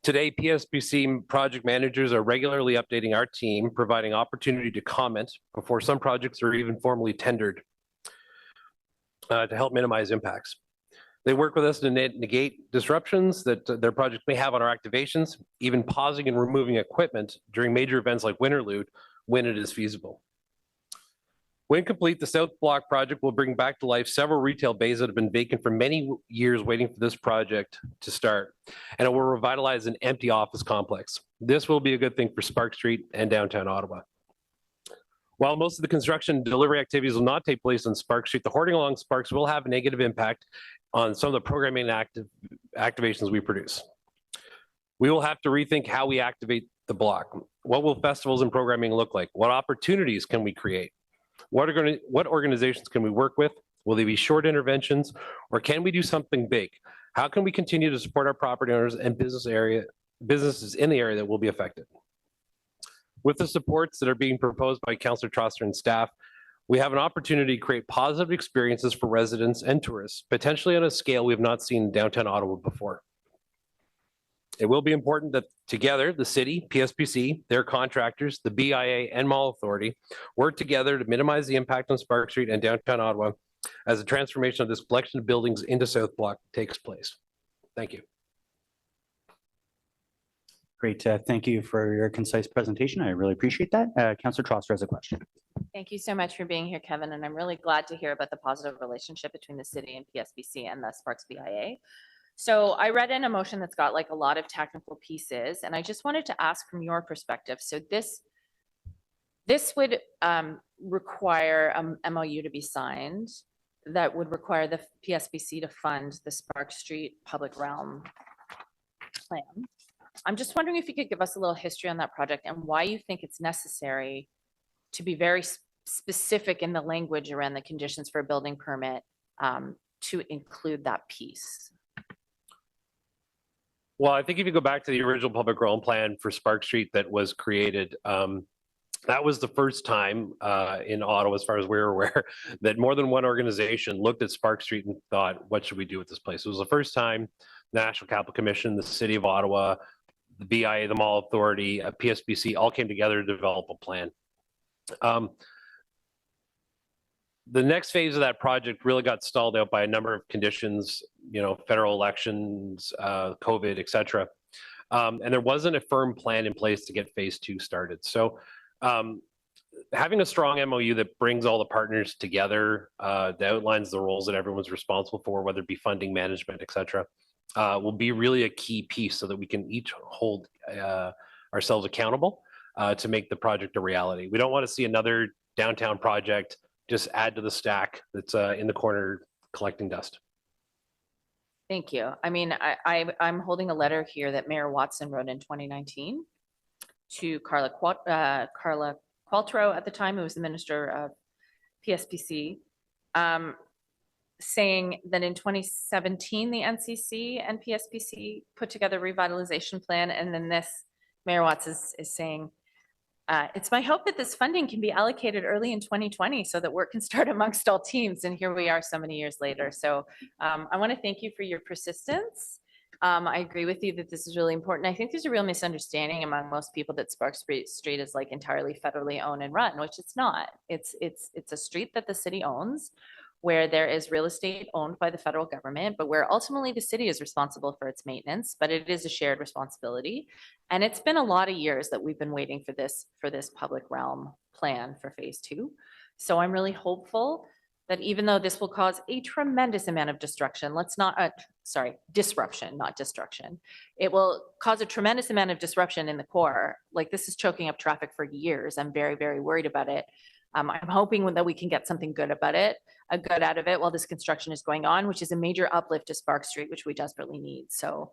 Today, PSBC project managers are regularly updating our team, providing opportunity to comment before some projects are even formally tendered to help minimize impacts. They work with us to negate disruptions that their projects may have on our activations, even pausing and removing equipment during major events like Winterlude when it is feasible. When complete, the South Block project will bring back to life several retail bays that have been vacant for many years waiting for this project to start, and it will revitalize an empty office complex. This will be a good thing for Spark Street and downtown Ottawa. While most of the construction and delivery activities will not take place on Spark Street, the hoarding along Sparks will have a negative impact on some of the programming activations we produce. We will have to rethink how we activate the block. What will festivals and programming look like? What opportunities can we create? What organizations can we work with? Will they be short interventions, or can we do something big? How can we continue to support our property owners and businesses in the area that will be affected? With the supports that are being proposed by Councillor Troster and staff, we have an opportunity to create positive experiences for residents and tourists, potentially on a scale we have not seen in downtown Ottawa before. It will be important that together, the city, PSBC, their contractors, the BIA, and Mall Authority work together to minimize the impact on Spark Street and downtown Ottawa as the transformation of this collection of buildings into South Block takes place. Thank you. Great. Thank you for your concise presentation. I really appreciate that. Councillor Troster has a question. Thank you so much for being here, Kevin. And I'm really glad to hear about the positive relationship between the city and PSBC and the Sparks BIA. So I read in a motion that's got like a lot of technical pieces, and I just wanted to ask from your perspective. So this would require a MOU to be signed that would require the PSBC to fund the Spark Street Public Realm plan. I'm just wondering if you could give us a little history on that project and why you think it's necessary to be very specific in the language around the conditions for a building permit to include that piece. Well, I think if you go back to the original public realm plan for Spark Street that was created, that was the first time in Ottawa, as far as we're aware, that more than one organization looked at Spark Street and thought, what should we do with this place? It was the first time the National Capital Commission, the City of Ottawa, the BIA, the Mall Authority, PSBC all came together to develop a plan. The next phase of that project really got stalled out by a number of conditions, you know, federal elections, COVID, et cetera. And there wasn't a firm plan in place to get phase 2 started. So having a strong MOU that brings all the partners together, that outlines the roles that everyone's responsible for, whether it be funding, management, et cetera, will be really a key piece so that we can each hold ourselves accountable to make the project a reality. We don't want to see another downtown project just add to the stack that's in the corner collecting dust. Thank you. I mean, I'm holding a letter here that Mayor Watson wrote in 2019 to Carla Qualtrough at the time, who was the Minister of PSBC, saying that in 2017, the NCC and PSBC put together a revitalization plan. And then this, Mayor Watts is saying, it's my hope that this funding can be allocated early in 2020 so that work can start amongst all teams. And here we are so many years later. So I want to thank you for your persistence. I agree with you that this is really important. I think there's a real misunderstanding among most people that Spark Street is like entirely federally owned and run, which it's not. It's a street that the city owns, where there is real estate owned by the federal government, but where ultimately the city is responsible for its maintenance, but it is a shared responsibility. And it's been a lot of years that we've been waiting for this public realm plan for phase 2. So I'm really hopeful that even though this will cause a tremendous amount of destruction, disruption, not destruction. It will cause a tremendous amount of disruption in the core. Like, this is choking up traffic for years. I'm very, very worried about it. I'm hoping that we can get something good out of it while this construction is going on, which is a major uplift to Spark Street, which we desperately need. So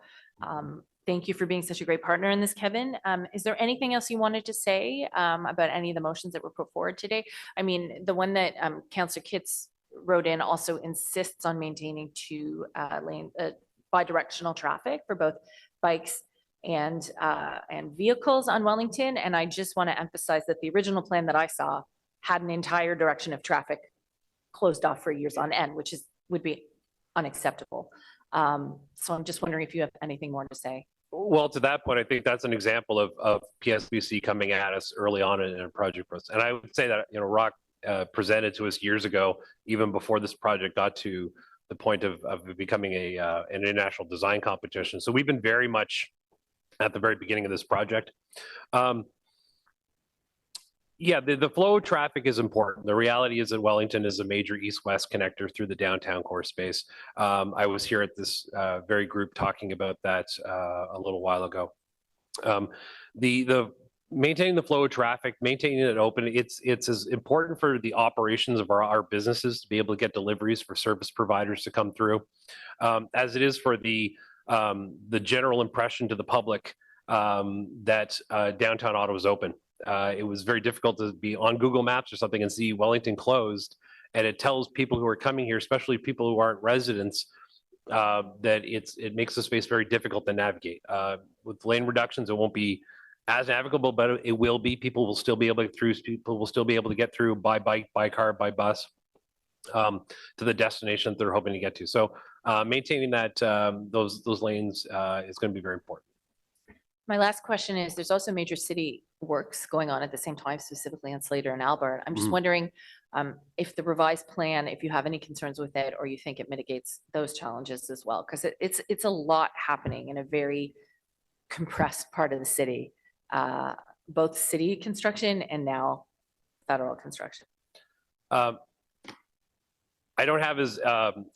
Thank you for being such a great partner in this, Kevin. Is there anything else you wanted to say about any of the motions that were put forward today? I mean, the one that Councillor Kitts wrote in also insists on maintaining two lane bi-directional traffic for both bikes and vehicles on Wellington. And I just want to emphasize that the original plan that I saw had an entire direction of traffic closed off for years on end, which would be unacceptable. So I'm just wondering if you have anything more to say. Well, to that point, I think that's an example of PSBC coming at us early on in a project process. And I would say that, you know, Rock presented to us years ago, even before this project got to the point of becoming an international design competition. So we've been very much at the very beginning of this project. Yeah, the flow of traffic is important. The reality is that Wellington is a major east-west connector through the downtown core space. I was here at this very group talking about that a little while ago. The maintaining the flow of traffic, maintaining it open, it's as important for the operations of our businesses to be able to get deliveries for service providers to come through, as it is for the general impression to the public that downtown Ottawa is open. It was very difficult to be on Google Maps or something and see Wellington closed, and it tells people who are coming here, especially people who aren't residents, that it makes the space very difficult to navigate. With lane reductions, it won't be as navigable, but it will be. People will still be able to get through. People will still be able to get through by bike, by car, by bus to the destination that they're hoping to get to. So maintaining that those lanes is going to be very important. My last question is, there's also major city works going on at the same time, specifically on Slater and Albert. I'm just wondering if the revised plan, if you have any concerns with it, or you think it mitigates those challenges as well, because it's a lot happening in a very compressed part of the city, both city construction and now federal construction. I don't have as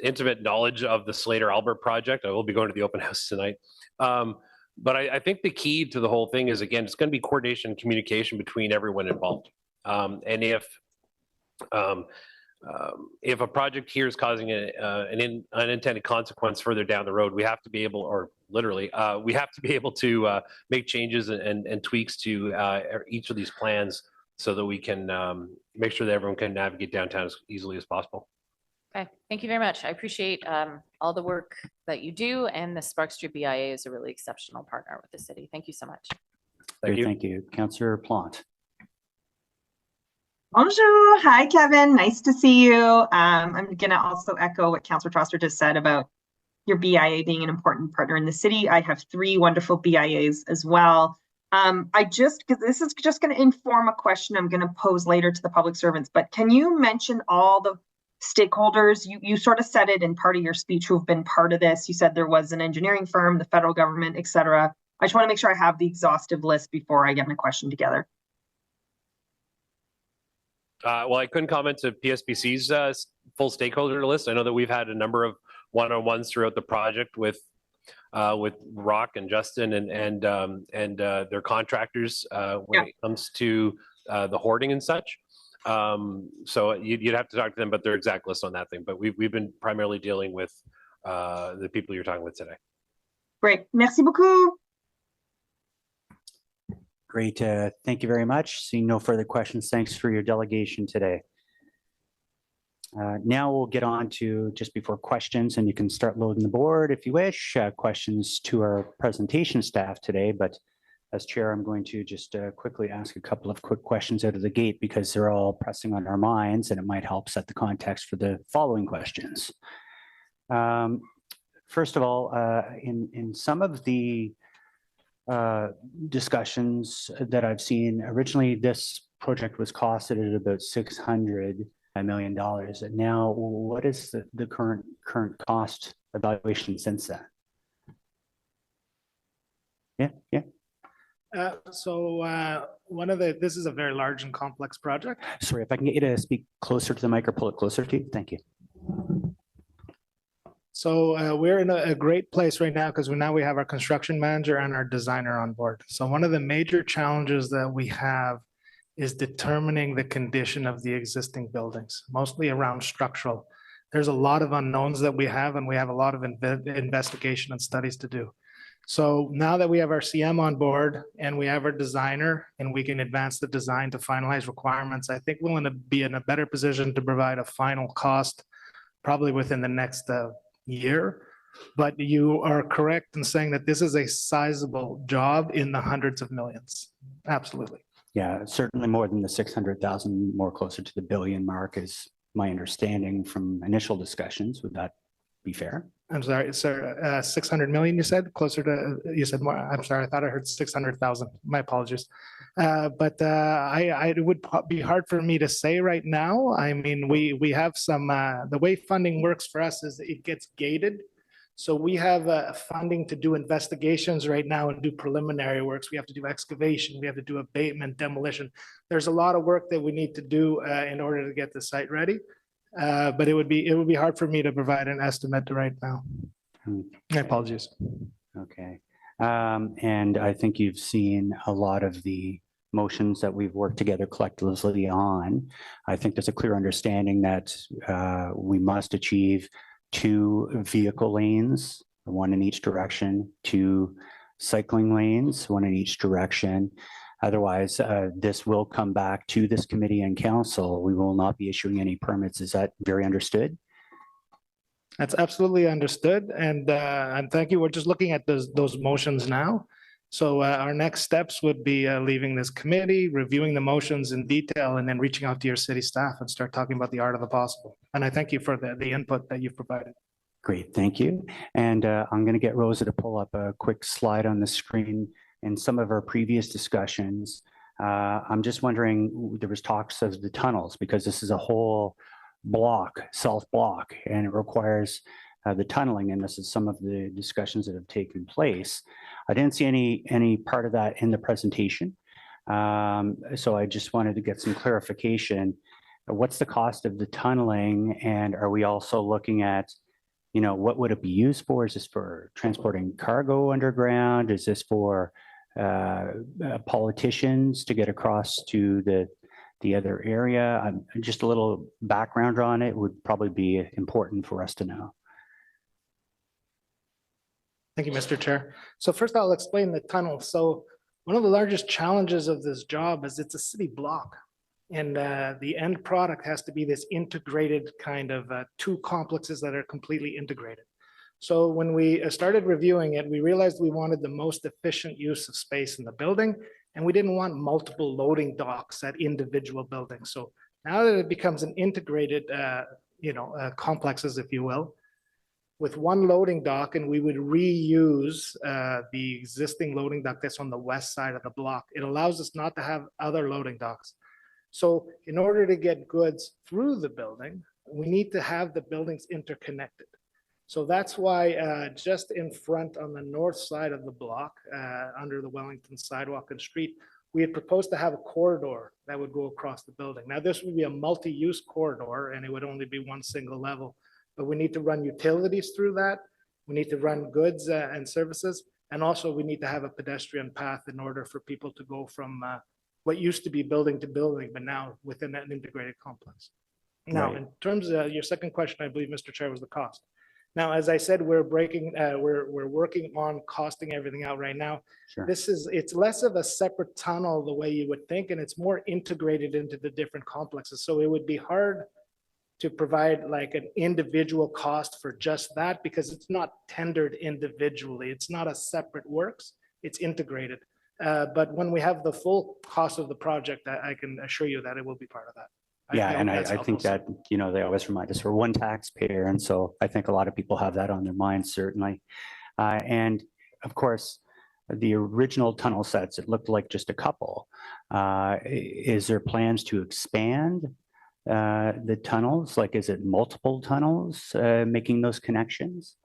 intimate knowledge of the Slater Albert project. I will be going to the open house tonight. But I think the key to the whole thing is, again, it's going to be coordination and communication between everyone involved. And if a project here is causing an unintended consequence further down the road, we have to be able, or literally, we have to be able to make changes and tweaks to each of these plans so that we can make sure that everyone can navigate downtown as easily as possible. Okay, thank you very much. I appreciate all the work that you do, and the Sparks Street BIA is a really exceptional partner with the city. Thank you so much. Thank you. Thank you. Councillor Plante. Bonjour. Hi, Kevin. Nice to see you. I'm going to also echo what Councillor Troster just said about your BIA being an important partner in the city. I have 3 wonderful BIAs as well. Because this is just going to inform a question I'm going to pose later to the public servants, but can you mention all the stakeholders? You sort of said it in part of your speech who have been part of this. You said there was an engineering firm, the federal government, et cetera. I just want to make sure I have the exhaustive list before I get my question together. Well, I couldn't comment to PSBC's full stakeholder list. I know that we've had a number of one-on-ones throughout the project with Rock and Justin and their contractors when it comes to the hoarding and such. So you'd have to talk to them about their exact list on that thing, but we've been primarily dealing with the people you're talking with today. Great. Merci beaucoup. Great. Thank you very much. Seeing no further questions, thanks for your delegation today. Now we'll get on to just before questions, and you can start loading the board if you wish. Questions to our presentation staff today, but as chair, I'm going to just quickly ask a couple of quick questions out of the gate because they're all pressing on our minds, and it might help set the context for the following questions. First of all, in some of the discussions that I've seen, originally this project was costed at about $600 million. And now, what is the current cost evaluation since then? Yeah. This is a very large and complex project. Sorry, if I can get you to speak closer to the mic or pull it closer to you. Thank you. So we're in a great place right now because now we have our construction manager and our designer on board. So one of the major challenges that we have is determining the condition of the existing buildings, mostly around structural. There's a lot of unknowns that we have, and we have a lot of investigation and studies to do. So now that we have our CM on board and we have our designer and we can advance the design to finalize requirements, I think we're going to be in a better position to provide a final cost probably within the next year. But you are correct in saying that this is a sizable job in the hundreds of millions. Absolutely. Yeah, certainly more than the 600,000, more closer to the billion mark is my understanding from initial discussions. Would that be fair? I'm sorry, sir, 600 million, you said, closer to, you said more, I'm sorry, I thought I heard 600,000. My apologies. It would be hard for me to say right now. I mean, we have some, the way funding works for us is it gets gated. So we have funding to do investigations right now and do preliminary works. We have to do excavation, we have to do abatement, demolition. There's a lot of work that we need to do in order to get the site ready. But it would be hard for me to provide an estimate right now. My apologies. Okay. And I think you've seen a lot of the motions that we've worked together collectively on. I think there's a clear understanding that we must achieve 2 vehicle lanes, 1 in each direction, 2 cycling lanes, 1 in each direction. Otherwise, this will come back to this committee and council. We will not be issuing any permits. Is that very understood? That's absolutely understood. And thank you. We're just looking at those motions now. So our next steps would be leaving this committee, reviewing the motions in detail, and then reaching out to your city staff and start talking about the art of the possible. And I thank you for the input that you've provided. Great, thank you. And I'm going to get Rosa to pull up a quick slide on the screen. In some of our previous discussions, I'm just wondering, there was talks of the tunnels because this is a whole block, south block, and it requires the tunneling, and this is some of the discussions that have taken place. I didn't see any part of that in the presentation. So I just wanted to get some clarification. What's the cost of the tunneling, and are we also looking at, you know, what would it be used for? Is this for transporting cargo underground? Is this for politicians to get across to the other area? Just a little background on it would probably be important for us to know. Thank you, Mr. Chair. So first I'll explain the tunnel. So one of the largest challenges of this job is it's a city block. And the end product has to be this integrated kind of 2 complexes that are completely integrated. So when we started reviewing it, we realized we wanted the most efficient use of space in the building, and we didn't want multiple loading docks at individual buildings. So now that it becomes an integrated, complexes, if you will, with 1 loading dock, and we would reuse the existing loading dock that's on the west side of the block, it allows us not to have other loading docks. So in order to get goods through the building, we need to have the buildings interconnected. So that's why just in front on the north side of the block, under the Wellington sidewalk and street, we had proposed to have a corridor that would go across the building. Now this would be a multi-use corridor and it would only be 1 single level, but we need to run utilities through that. We need to run goods and services. And also we need to have a pedestrian path in order for people to go from what used to be building to building, but now within that integrated complex. Now, in terms of your second question, I believe, Mr. Chair, was the cost. Now, as I said, we're working on costing everything out right now. Sure. It's less of a separate tunnel the way you would think, and it's more integrated into the different complexes. So it would be hard to provide like an individual cost for just that because it's not tendered individually. It's not a separate works, it's integrated. But when we have the full cost of the project, I can assure you that it will be part of that. Yeah, and I think that, you know, they always remind us we're 1 taxpayer. And so I think a lot of people have that on their minds, certainly. And of course, the original tunnel sets, it looked like just a couple. Is there plans to expand the tunnels? Like, is it multiple tunnels making those connections?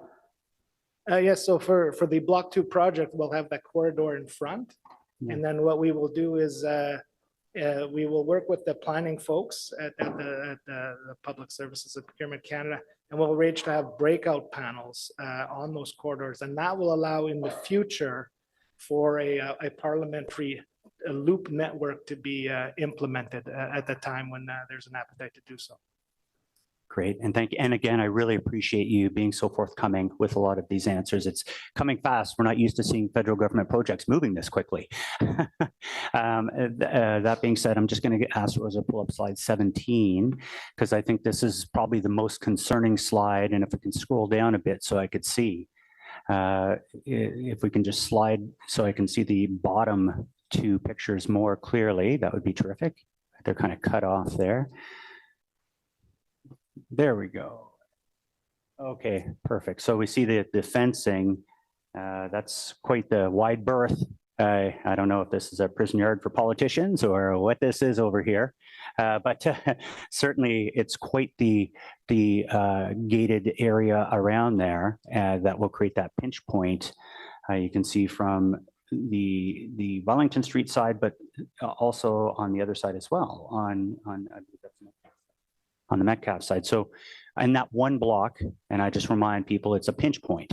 Yes, so for the Block 2 project, we'll have that corridor in front. Yeah. And then what we will do is we will work with the planning folks at the Public Services and Procurement Canada, and we'll arrange to have breakout panels on those corridors. And that will allow in the future for a parliamentary loop network to be implemented at the time when there's an appetite to do so. Great. And thank you. And again, I really appreciate you being so forthcoming with a lot of these answers. It's coming fast. We're not used to seeing federal government projects moving this quickly. That being said, I'm just going to ask Rosa to pull up slide 17, because I think this is probably the most concerning slide. And if we can scroll down a bit so I could see, if we can just slide so I can see the bottom two pictures more clearly, that would be terrific. They're kind of cut off there. There we go. Okay, perfect. So we see the fencing. That's quite the wide berth. I don't know if this is a prison yard for politicians or what this is over here, but certainly it's quite the gated area around there that will create that pinch point. You can see from the Wellington Street side, but also on the other side as well, on the Metcalf side. So in that one block, and I just remind people, it's a pinch point.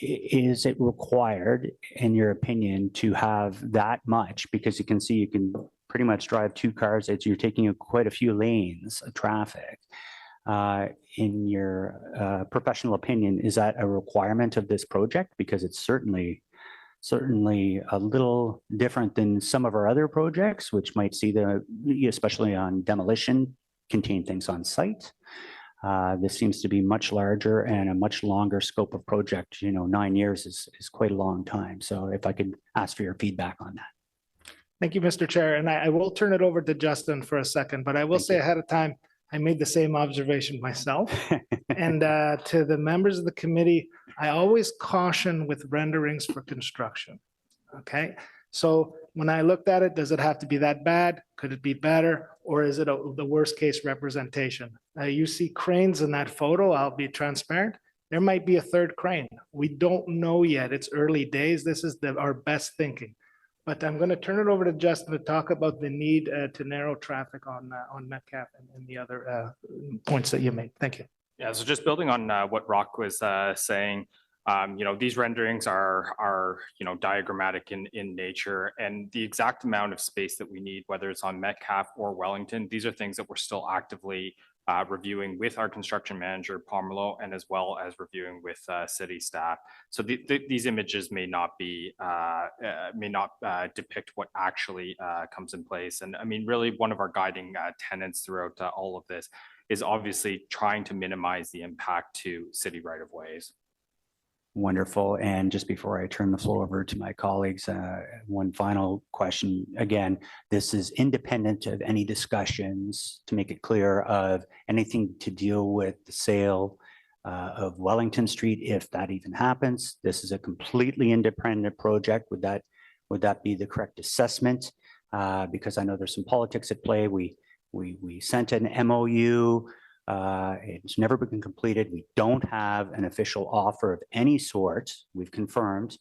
Is it required, in your opinion, to have that much? Because you can see you can pretty much drive two cars. You're taking quite a few lanes of traffic. In your professional opinion, is that a requirement of this project? Because it's certainly a little different than some of our other projects, which might see especially on demolition, contain things on site. This seems to be much larger and a much longer scope of project. 9 years is quite a long time. So if I could ask for your feedback on that. Thank you, Mr. Chair. And I will turn it over to Justin for a second, but I will say ahead of time, I made the same observation myself. And to the members of the committee, I always caution with renderings for construction. Okay. So when I looked at it, does it have to be that bad? Could it be better? Or is it the worst case representation? You see cranes in that photo. I'll be transparent. There might be a third crane. We don't know yet. It's early days. This is our best thinking. But I'm going to turn it over to Justin to talk about the need to narrow traffic on Metcalf and the other points that you made. Thank you. Yeah, so just building on what Rock was saying, these renderings are diagrammatic in nature, and the exact amount of space that we need, whether it's on Metcalf or Wellington, these are things that we're still actively reviewing with our construction manager, Pomerleau, and as well as reviewing with city staff. So these images may not depict what actually comes in place. And I mean, really one of our guiding tenets throughout all of this is obviously trying to minimize the impact to city right-of-ways. Wonderful. And just before I turn the floor over to my colleagues, one final question. Again, this is independent of any discussions, to make it clear, of anything to deal with the sale of Wellington Street, if that even happens. This is a completely independent project. Would that be the correct assessment? Because I know there's some politics at play. We sent an MOU. It's never been completed. We don't have an official offer of any sort. We've confirmed,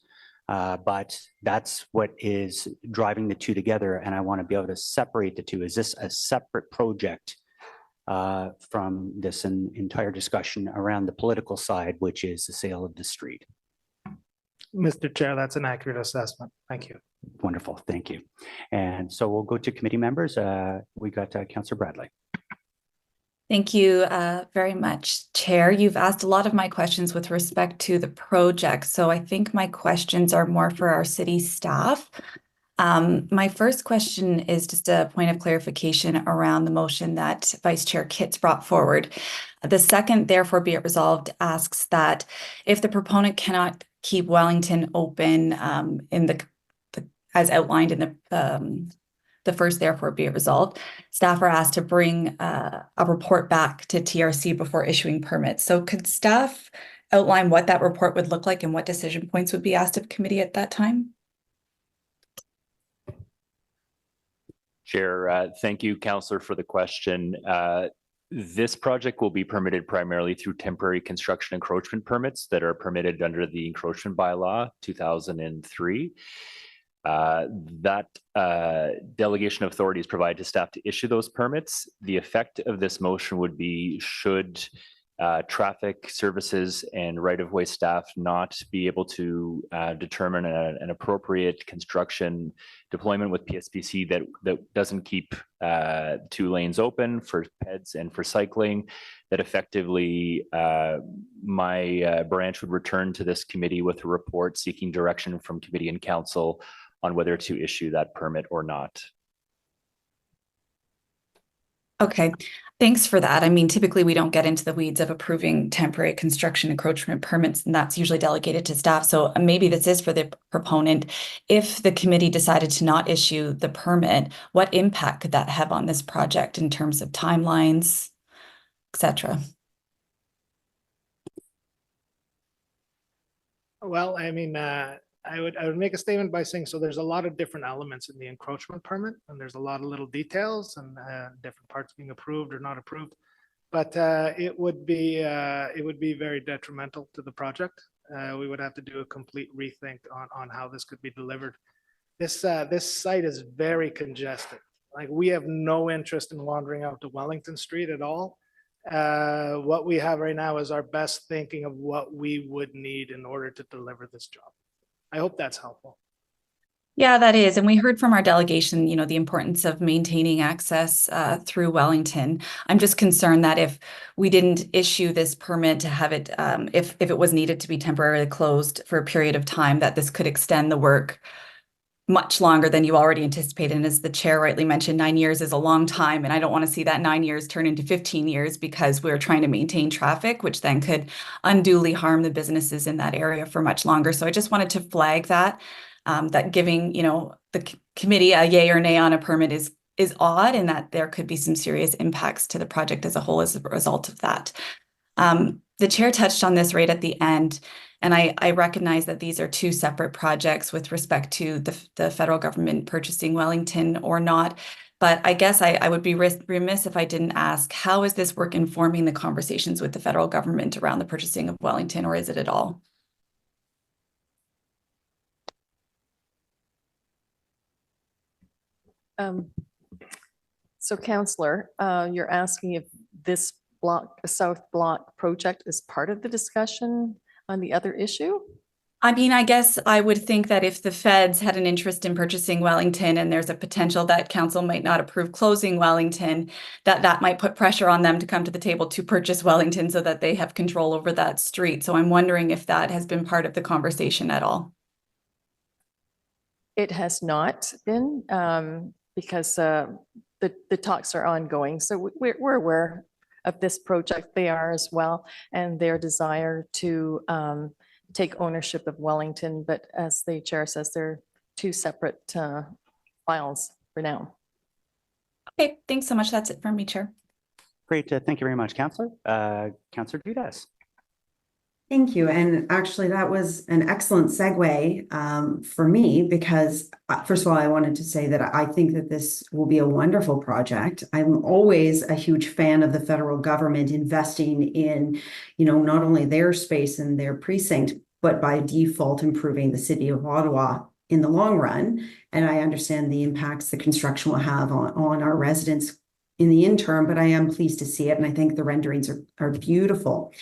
but that's what is driving the two together. And I want to be able to separate the two. Is this a separate project from this entire discussion around the political side, which is the sale of the street? Mr. Chair, that's an accurate assessment. Thank you. Wonderful. Thank you. And so we'll go to committee members. We got Councillor Bradley. Thank you very much, Chair. You've asked a lot of my questions with respect to the project, so I think my questions are more for our city staff. My first question is just a point of clarification around the motion that Vice Chair Kitts brought forward. The second, therefore be it resolved, asks that if the proponent cannot keep Wellington open as outlined in the first, therefore be it resolved, staff are asked to bring a report back to TRC before issuing permits. So could staff outline what that report would look like and what decision points would be asked of committee at that time? Chair, thank you, Councillor, for the question. This project will be permitted primarily through temporary construction encroachment permits that are permitted under the encroachment bylaw 2003. That delegation of authority is provided to staff to issue those permits. The effect of this motion would be, should traffic services and right-of-way staff not be able to determine an appropriate construction deployment with PSPC that doesn't keep 2 lanes open for peds and for cycling, that effectively my branch would return to this committee with a report seeking direction from committee and council on whether to issue that permit or not. Okay, thanks for that. I mean, typically we don't get into the weeds of approving temporary construction encroachment permits, and that's usually delegated to staff. So maybe this is for the proponent. If the committee decided to not issue the permit, what impact could that have on this project in terms of timelines, etc.? Well, I mean, I would make a statement by saying, so there's a lot of different elements in the encroachment permit, and there's a lot of little details and different parts being approved or not approved. But it would be very detrimental to the project. We would have to do a complete rethink on how this could be delivered. This site is very congested. Like, we have no interest in wandering out to Wellington Street at all. What we have right now is our best thinking of what we would need in order to deliver this job. I hope that's helpful. Yeah, that is. And we heard from our delegation, the importance of maintaining access through Wellington. I'm just concerned that if we didn't issue this permit to have it, if it was needed to be temporarily closed for a period of time, that this could extend the work much longer than you already anticipated. And as the chair rightly mentioned, 9 years is a long time. And I don't want to see that 9 years turn into 15 years because we're trying to maintain traffic, which then could unduly harm the businesses in that area for much longer. So I just wanted to flag that, that giving, the committee a yay or nay on a permit is odd, and that there could be some serious impacts to the project as a whole as a result of that. The chair touched on this right at the end, and I recognize that these are 2 separate projects with respect to the federal government purchasing Wellington or not. But I guess I would be remiss if I didn't ask, how is this work informing the conversations with the federal government around the purchasing of Wellington, or is it at all? So Councillor, you're asking if this South Block project is part of the discussion on the other issue? I mean, I guess I would think that if the feds had an interest in purchasing Wellington and there's a potential that council might not approve closing Wellington, that might put pressure on them to come to the table to purchase Wellington so that they have control over that street. So I'm wondering if that has been part of the conversation at all. It has not been, because the talks are ongoing. So we're aware of this project. They are as well, and their desire to take ownership of Wellington. But as the chair says, they're 2 separate files for now. Okay, thanks so much. That's it from me, Chair. Great. Thank you very much, Councillor. Councillor Judas. Thank you. And actually, that was an excellent segue for me because, first of all, I wanted to say that I think that this will be a wonderful project. I'm always a huge fan of the federal government investing in, not only their space and their precinct, but by default improving the city of Ottawa in the long run. And I understand the impacts the construction will have on our residents in the interim, but I am pleased to see it. And I think the renderings are beautiful.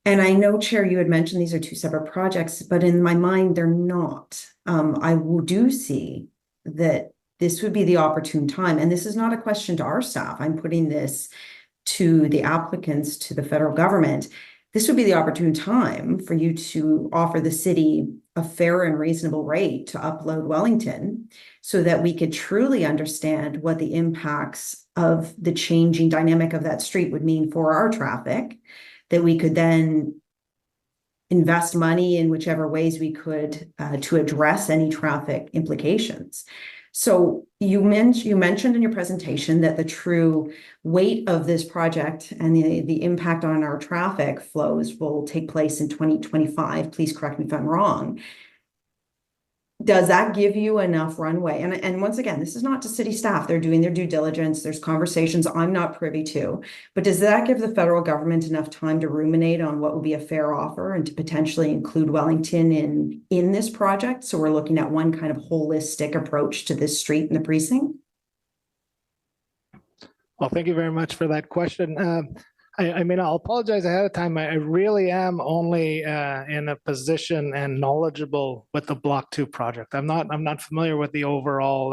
And I know, Chair, you had mentioned these are 2 separate projects, but in my mind, they're not. I do see that this would be the opportune time. And this is not a question to our staff. I'm putting this to the applicants, to the federal government. This would be the opportune time for you to offer the city a fair and reasonable rate to upload Wellington so that we could truly understand what the impacts of the changing dynamic of that street would mean for our traffic, that we could then invest money in whichever ways we could to address any traffic implications. So you mentioned in your presentation that the true weight of this project and the impact on our traffic flows will take place in 2025. Please correct me if I'm wrong. Does that give you enough runway? And once again, this is not to city staff. They're doing their due diligence. There's conversations I'm not privy to. But does that give the federal government enough time to ruminate on what would be a fair offer and to potentially include Wellington in this project? So we're looking at one kind of holistic approach to this street and the precinct? Well, thank you very much for that question. I mean, I'll apologize ahead of time. I really am only in a position and knowledgeable with the Block 2 project. I'm not familiar with the overall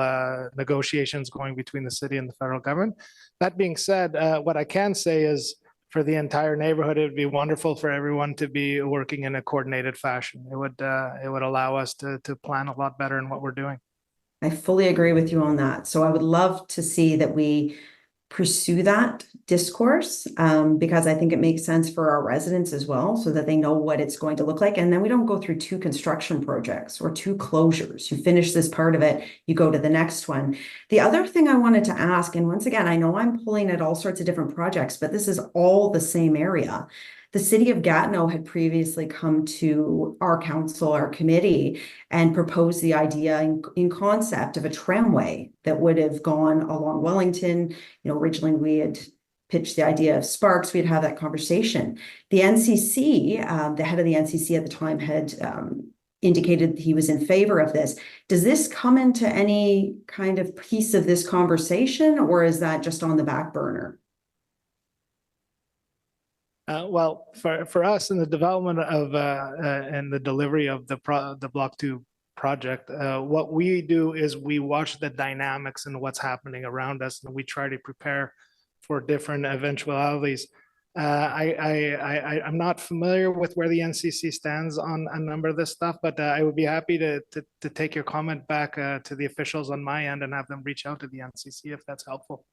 negotiations going between the city and the federal government. That being said, what I can say is for the entire neighborhood, it would be wonderful for everyone to be working in a coordinated fashion. It would allow us to plan a lot better in what we're doing. I fully agree with you on that. So I would love to see that we pursue that discourse because I think it makes sense for our residents as well, so that they know what it's going to look like. And then we don't go through 2 construction projects or 2 closures. You finish this part of it, you go to the next one. The other thing I wanted to ask, and once again, I know I'm pulling at all sorts of different projects, but this is all the same area. The city of Gatineau had previously come to our council, our committee, and proposed the idea in concept of a tramway that would have gone along Wellington. You know, originally we had pitched the idea of Sparks. We'd have that conversation. The NCC, the head of the NCC at the time had indicated he was in favor of this. Does this come into any kind of piece of this conversation, or is that just on the back burner? Well, for us in the development of and the delivery of the Block 2 project, what we do is we watch the dynamics and what's happening around us, and we try to prepare for different eventualities. I'm not familiar with where the NCC stands on a number of this stuff, but I would be happy to take your comment back to the officials on my end and have them reach out to the NCC if that's helpful.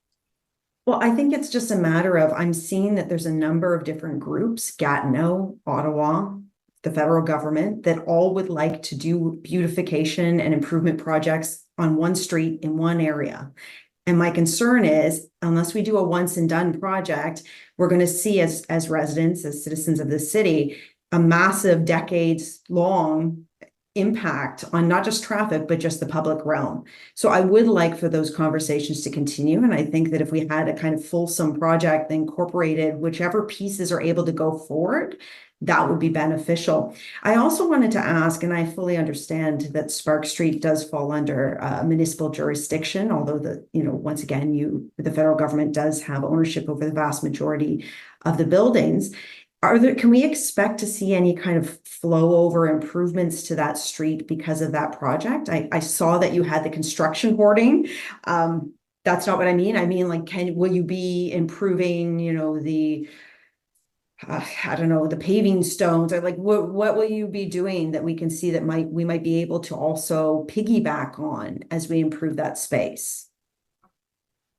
Well, I think it's just a matter of, I'm seeing that there's a number of different groups, Gatineau, Ottawa, the federal government, that all would like to do beautification and improvement projects on one street in one area. And my concern is, unless we do a once and done project, we're going to see as residents, as citizens of the city, a massive decades long impact on not just traffic, but just the public realm. So I would like for those conversations to continue. And I think that if we had a kind of fulsome project that incorporated whichever pieces are able to go forward, that would be beneficial. I also wanted to ask, and I fully understand that Spark Street does fall under municipal jurisdiction, although once again, the federal government does have ownership over the vast majority of the buildings. Can we expect to see any kind of flow over improvements to that street because of that project? I saw that you had the construction hoarding. That's not what I mean. I mean, like, will you be improving, the the paving stones, or like what will you be doing that we can see that we might be able to also piggyback on as we improve that space?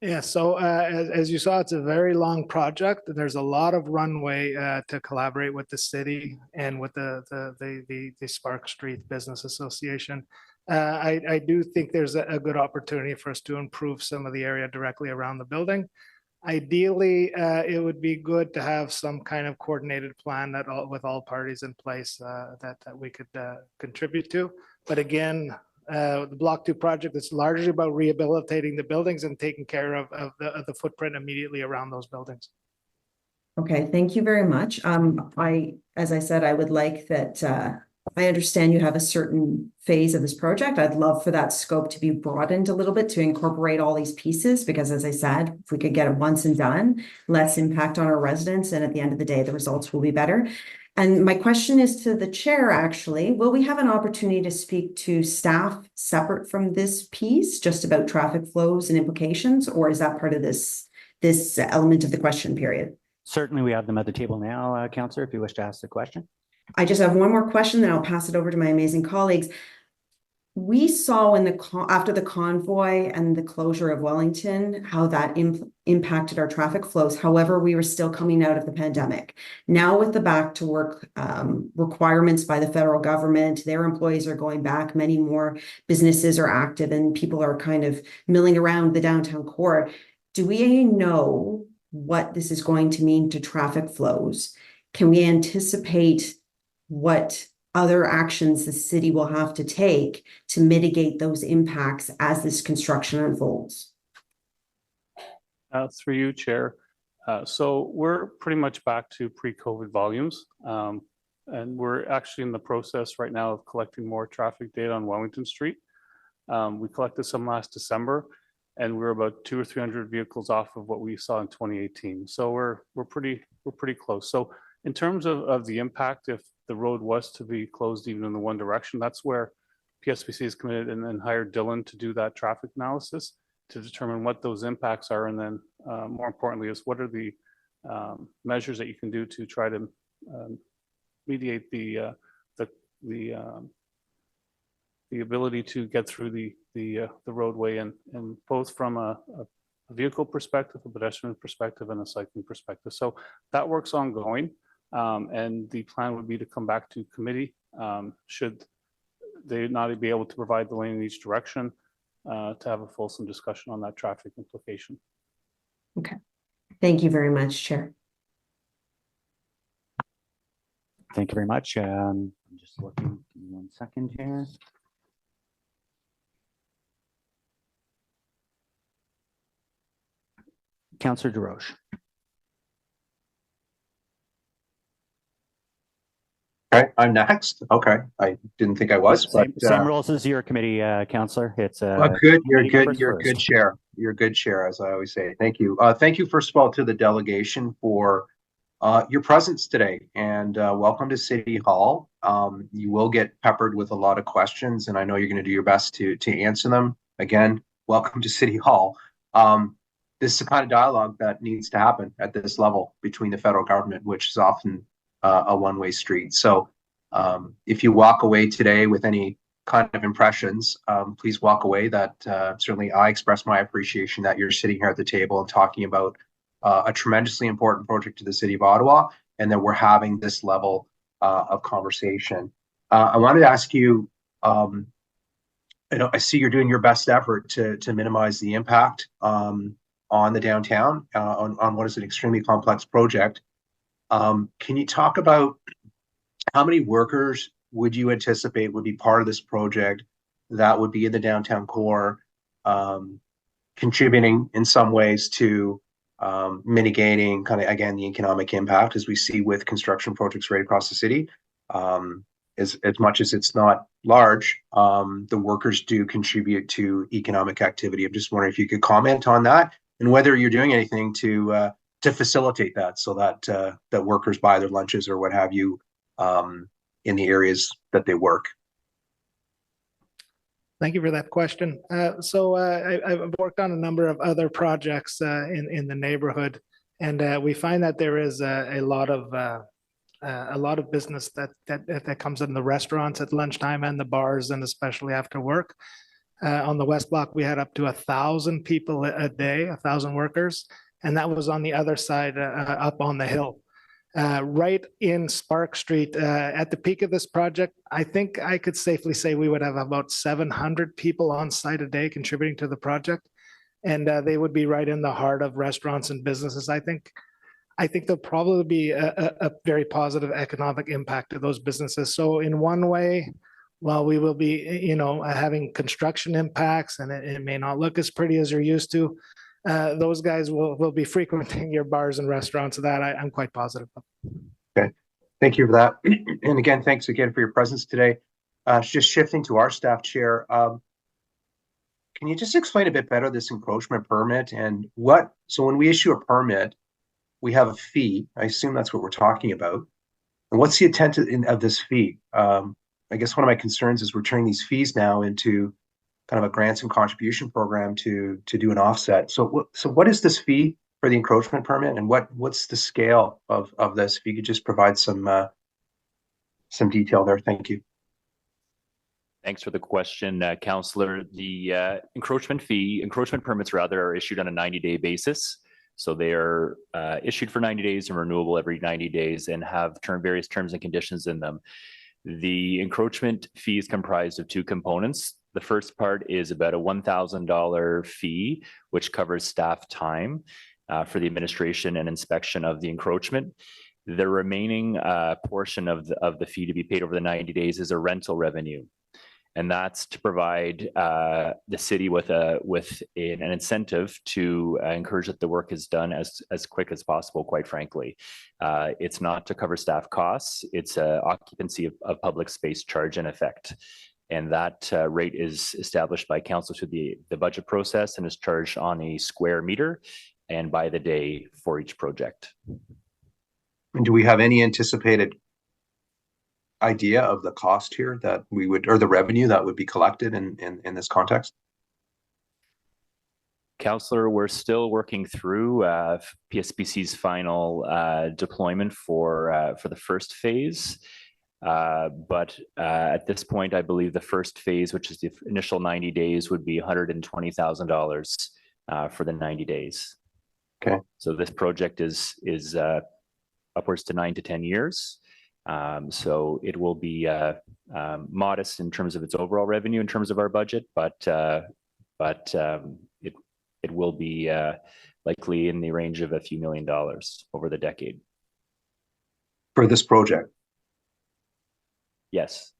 Yeah, so as you saw, it's a very long project. There's a lot of runway to collaborate with the city and with the Spark Street Business Association. I do think there's a good opportunity for us to improve some of the area directly around the building. Ideally, it would be good to have some kind of coordinated plan with all parties in place that we could contribute to. But again, the Block 2 project is largely about rehabilitating the buildings and taking care of the footprint immediately around those buildings. Okay, thank you very much. As I said, I would like that. I understand you have a certain phase of this project. I'd love for that scope to be broadened a little bit to incorporate all these pieces, because as I said, if we could get it once and done, less impact on our residents, and at the end of the day, the results will be better. And my question is to the chair, actually. Will we have an opportunity to speak to staff separate from this piece, just about traffic flows and implications, or is that part of this element of the question period? Certainly, we have them at the table now, Councillor, if you wish to ask the question. I just have one more question, then I'll pass it over to my amazing colleagues. We saw after the convoy and the closure of Wellington, how that impacted our traffic flows. However, we were still coming out of the pandemic. Now with the back to work requirements by the federal government, their employees are going back, many more businesses are active, and people are kind of milling around the downtown core. Do we know what this is going to mean to traffic flows? Can we anticipate what other actions the city will have to take to mitigate those impacts as this construction unfolds? Through you, Chair. So we're pretty much back to pre-COVID volumes. And we're actually in the process right now of collecting more traffic data on Wellington Street. We collected some last December, and we're about 200 or 300 vehicles off of what we saw in 2018. So we're pretty we're pretty close. So in terms of the impact, if the road was to be closed even in the one direction, that's where PSPC is committed and then hired Dylan to do that traffic analysis to determine what those impacts are. And then more importantly is what are the measures that you can do to try to mediate the ability to get through the roadway and both from a vehicle perspective, a pedestrian perspective, and a cycling perspective. So that work's ongoing. And the plan would be to come back to committee should they not be able to provide the lane in each direction to have a fulsome discussion on that traffic implication. Okay. Thank you very much, Chair. Thank you very much. I'm just looking, give me 1 second here. Councillor DeRoche. Okay, I'm next. Okay, I didn't think I was, but Same rules as your committee, Councillor. It's good. You're committee good. members You're first. good, Chair. You're good, Chair, as I always say. Thank you. Thank you, first of all, to the delegation for your presence today, and welcome to City Hall. You will get peppered with a lot of questions, and I know you're going to do your best to answer them. Again, welcome to City Hall. This is the kind of dialogue that needs to happen at this level between the federal government, which is often a one-way street. So if you walk away today with any kind of impressions, please walk away that certainly I express my appreciation that you're sitting here at the table and talking about a tremendously important project to the city of Ottawa, and that we're having this level of conversation. I wanted to ask you, I see you're doing your best effort to minimize the impact on the downtown, on what is an extremely complex project. Can you talk about how many workers would you anticipate would be part of this project that would be in the downtown core, contributing in some ways to mitigating kind of, again, the economic impact as we see with construction projects right across the city? As much as it's not large, the workers do contribute to economic activity. I'm just wondering if you could comment on that and whether you're doing anything to facilitate that so that that workers buy their lunches or what have you in the areas that they work. Thank you for that question. I've worked on a number of other projects in the neighborhood, and we find that there is a lot of business that comes in the restaurants at lunchtime and the bars, and especially after work. On the West Block, we had up to 1,000 people a day, 1,000 workers, and that was on the other side, up on the hill. Right in Spark Street, at the peak of this project, I think I could safely say we would have about 700 people on site a day contributing to the project, and they would be right in the heart of restaurants and businesses. I think there'll probably be a very positive economic impact to those businesses. So in one way, while we will be, having construction impacts and it may not look as pretty as you're used to, those guys will be frequenting your bars and restaurants. That I'm quite positive of. Okay, thank you for that. And again, thanks again for your presence today. Just shifting to our staff chair, can you just explain a bit better this encroachment permit and so when we issue a permit, we have a fee. I assume that's what we're talking about. And what's the intent of this fee? I guess one of my concerns is we're turning these fees now into kind of a grants and contribution program to do an offset. So what is this fee for the encroachment permit, and what's the scale of this? If you could just provide some detail there, thank you. Thanks for the question, Councillor. The encroachment permits rather are issued on a 90-day basis. So they are issued for 90 days and renewable every 90 days and have various terms and conditions in them. The encroachment fee is comprised of two components. The first part is about a $1,000 fee, which covers staff time for the administration and inspection of the encroachment. The remaining portion of the fee to be paid over the 90 days is a rental revenue. And that's to provide the city with an incentive to encourage that the work is done as quick as possible, quite frankly. It's not to cover staff costs, it's an occupancy of public space charge in effect. And that rate is established by council through the budget process and is charged on a square meter and by the day for each project. And do we have any anticipated idea of the cost here that we would, or the revenue that would be collected in this context? Councillor, we're still working through PSBC's final deployment for the first phase. But at this point, I believe the first phase, which is the initial 90 days, would be $120,000 for the 90 days. Okay. So this project is upwards to 9 to 10 years. So it will be modest in terms of its overall revenue in terms of our budget, but it will be likely in the range of a few $1 million over the decade. For this project? Yes.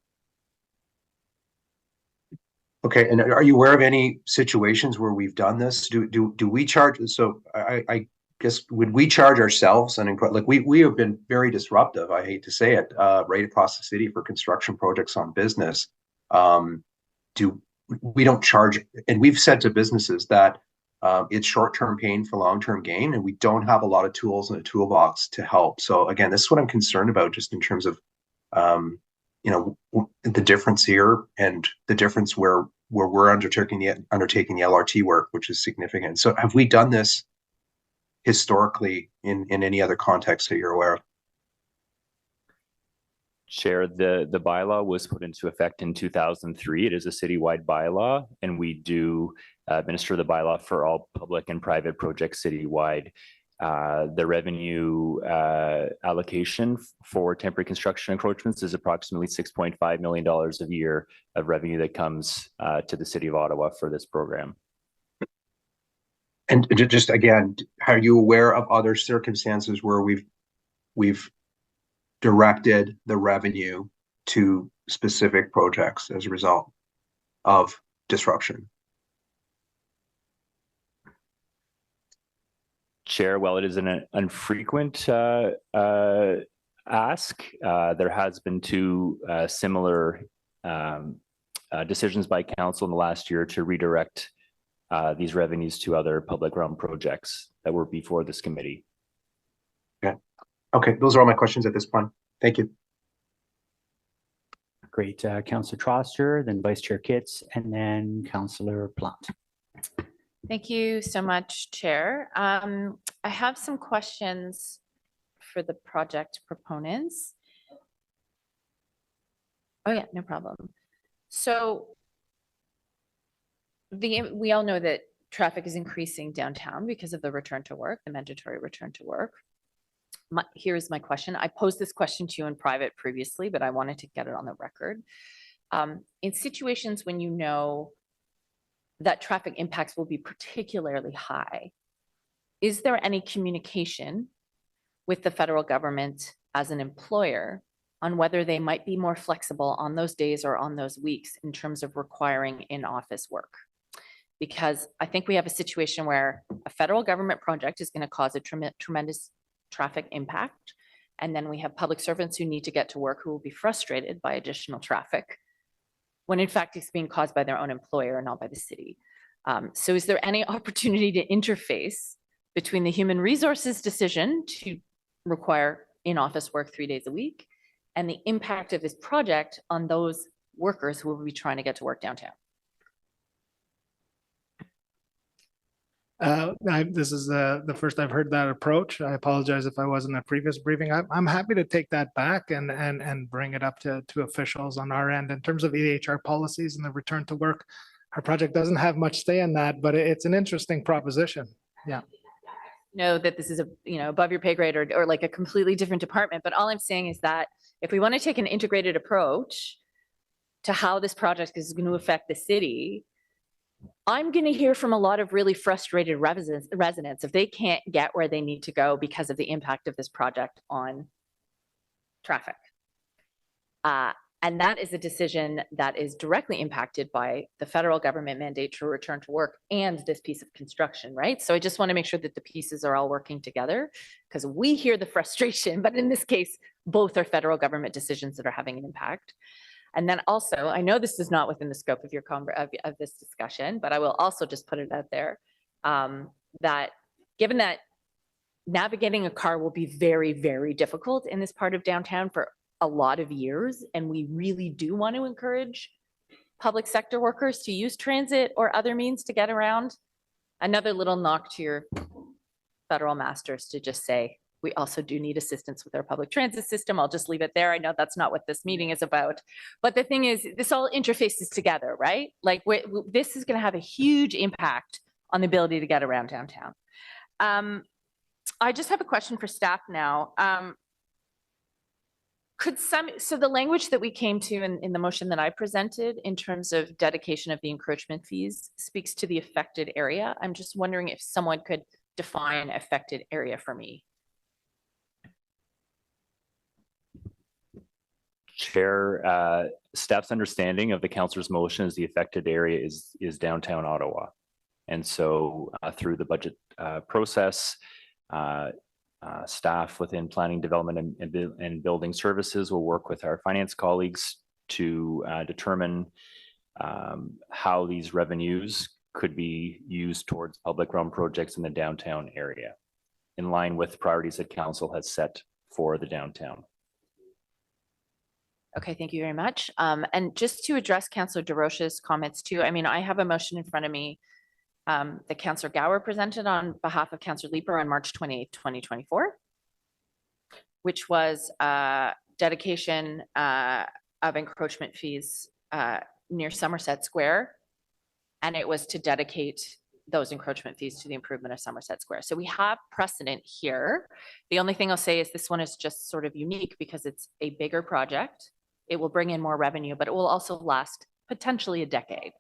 Okay, and are you aware of any situations where we've done this? Do we charge? So I guess, would we charge ourselves? And like we have been very disruptive, I hate to say it, right across the city for construction projects on business. We don't charge, and we've said to businesses that it's short-term pain for long-term gain, and we don't have a lot of tools in a toolbox to help. So again, this is what I'm concerned about, just in terms of you know, the difference here and the difference where we're undertaking the LRT work, which is significant. So have we done this historically in any other context that you're aware of? Chair, the bylaw was put into effect in 2003. It is a citywide bylaw, and we do administer the bylaw for all public and private projects citywide. The revenue allocation for temporary construction encroachments is approximately $6.5 million a year of revenue that comes to the City of Ottawa for this program. And just again, are you aware of other circumstances where we've directed the revenue to specific projects as a result of disruption? Chair, while it is an infrequent ask, there has been two similar decisions by council in the last year to redirect these revenues to other public realm projects that were before this committee. Okay, those are all my questions at this point. Thank you. Great. Councillor Troster, then Vice Chair Kitts, and then Councillor Plant. Thank you so much, Chair. I have some questions for the project proponents. Oh yeah, no problem. So we all know that traffic is increasing downtown because of the return to work, the mandatory return to work. Here's my question. I posed this question to you in private previously, but I wanted to get it on the record. In situations when you know that traffic impacts will be particularly high, is there any communication with the federal government as an employer on whether they might be more flexible on those days or on those weeks in terms of requiring in-office work? Because I think we have a situation where a federal government project is going to cause a tremendous traffic impact. And then we have public servants who need to get to work who will be frustrated by additional traffic, when in fact it's being caused by their own employer and not by the city. So is there any opportunity to interface between the human resources decision to require in-office work 3 days a week and the impact of this project on those workers who will be trying to get to work downtown? This is the first I've heard that approach. I apologize if I wasn't at previous briefing. I'm happy to take that back and bring it up to officials on our end. In terms of EHR policies and the return to work, our project doesn't have much say in that, but it's an interesting proposition. Yeah. Know that this is above your pay grade or like a completely different department. But all I'm saying is that if we want to take an integrated approach to how this project is going to affect the city, I'm going to hear from a lot of really frustrated residents if they can't get where they need to go because of the impact of this project on traffic. And that is a decision that is directly impacted by the federal government mandate to return to work and this piece of construction, right? So I just want to make sure that the pieces are all working together, because we hear the frustration, but in this case, both are federal government decisions that are having an impact. And then also, I know this is not within the scope of your of this discussion, but I will also just put it out there that given that navigating a car will be very, very difficult in this part of downtown for a lot of years. And we really do want to encourage public sector workers to use transit or other means to get around. Another little knock to your federal masters to just say, we also do need assistance with our public transit system. I'll just leave it there. I know that's not what this meeting is about. But the thing is, this all interfaces together, right? Like this is going to have a huge impact on the ability to get around downtown. I just have a question for staff now. So the language that we came to in the motion that I presented in terms of dedication of the encroachment fees speaks to the affected area. I'm just wondering if someone could define affected area for me. Chair, staff's understanding of the councillor's motion is the affected area is downtown Ottawa. And so through the budget process, staff within planning, development, and building services will work with our finance colleagues to determine how these revenues could be used towards public realm projects in the downtown area, in line with priorities that council has set for the downtown. Okay, thank you very much. And just to address Councillor DeRoche's comments too, I mean, I have a motion in front of me that Councillor Gower presented on behalf of Councillor Leeper on March 28th, 2024, which was dedication of encroachment fees near Somerset Square. And it was to dedicate those encroachment fees to the improvement of Somerset Square. So we have precedent here. The only thing I'll say is this one is just sort of unique because it's a bigger project. It will bring in more revenue, but it will also last potentially a decade.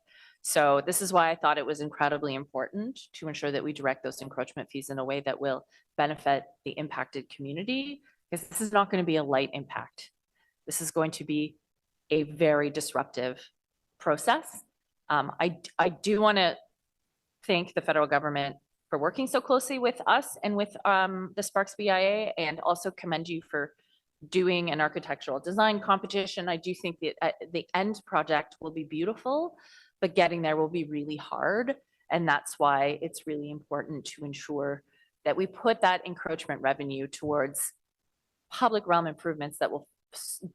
So this is why I thought it was incredibly important to ensure that we direct those encroachment fees in a way that will benefit the impacted community, because this is not going to be a light impact. This is going to be a very disruptive process. I do want to thank the federal government for working so closely with us and with the Sparks BIA, and also commend you for doing an architectural design competition. I do think that the end project will be beautiful, but getting there will be really hard. And that's why it's really important to ensure that we put that encroachment revenue towards public realm improvements that will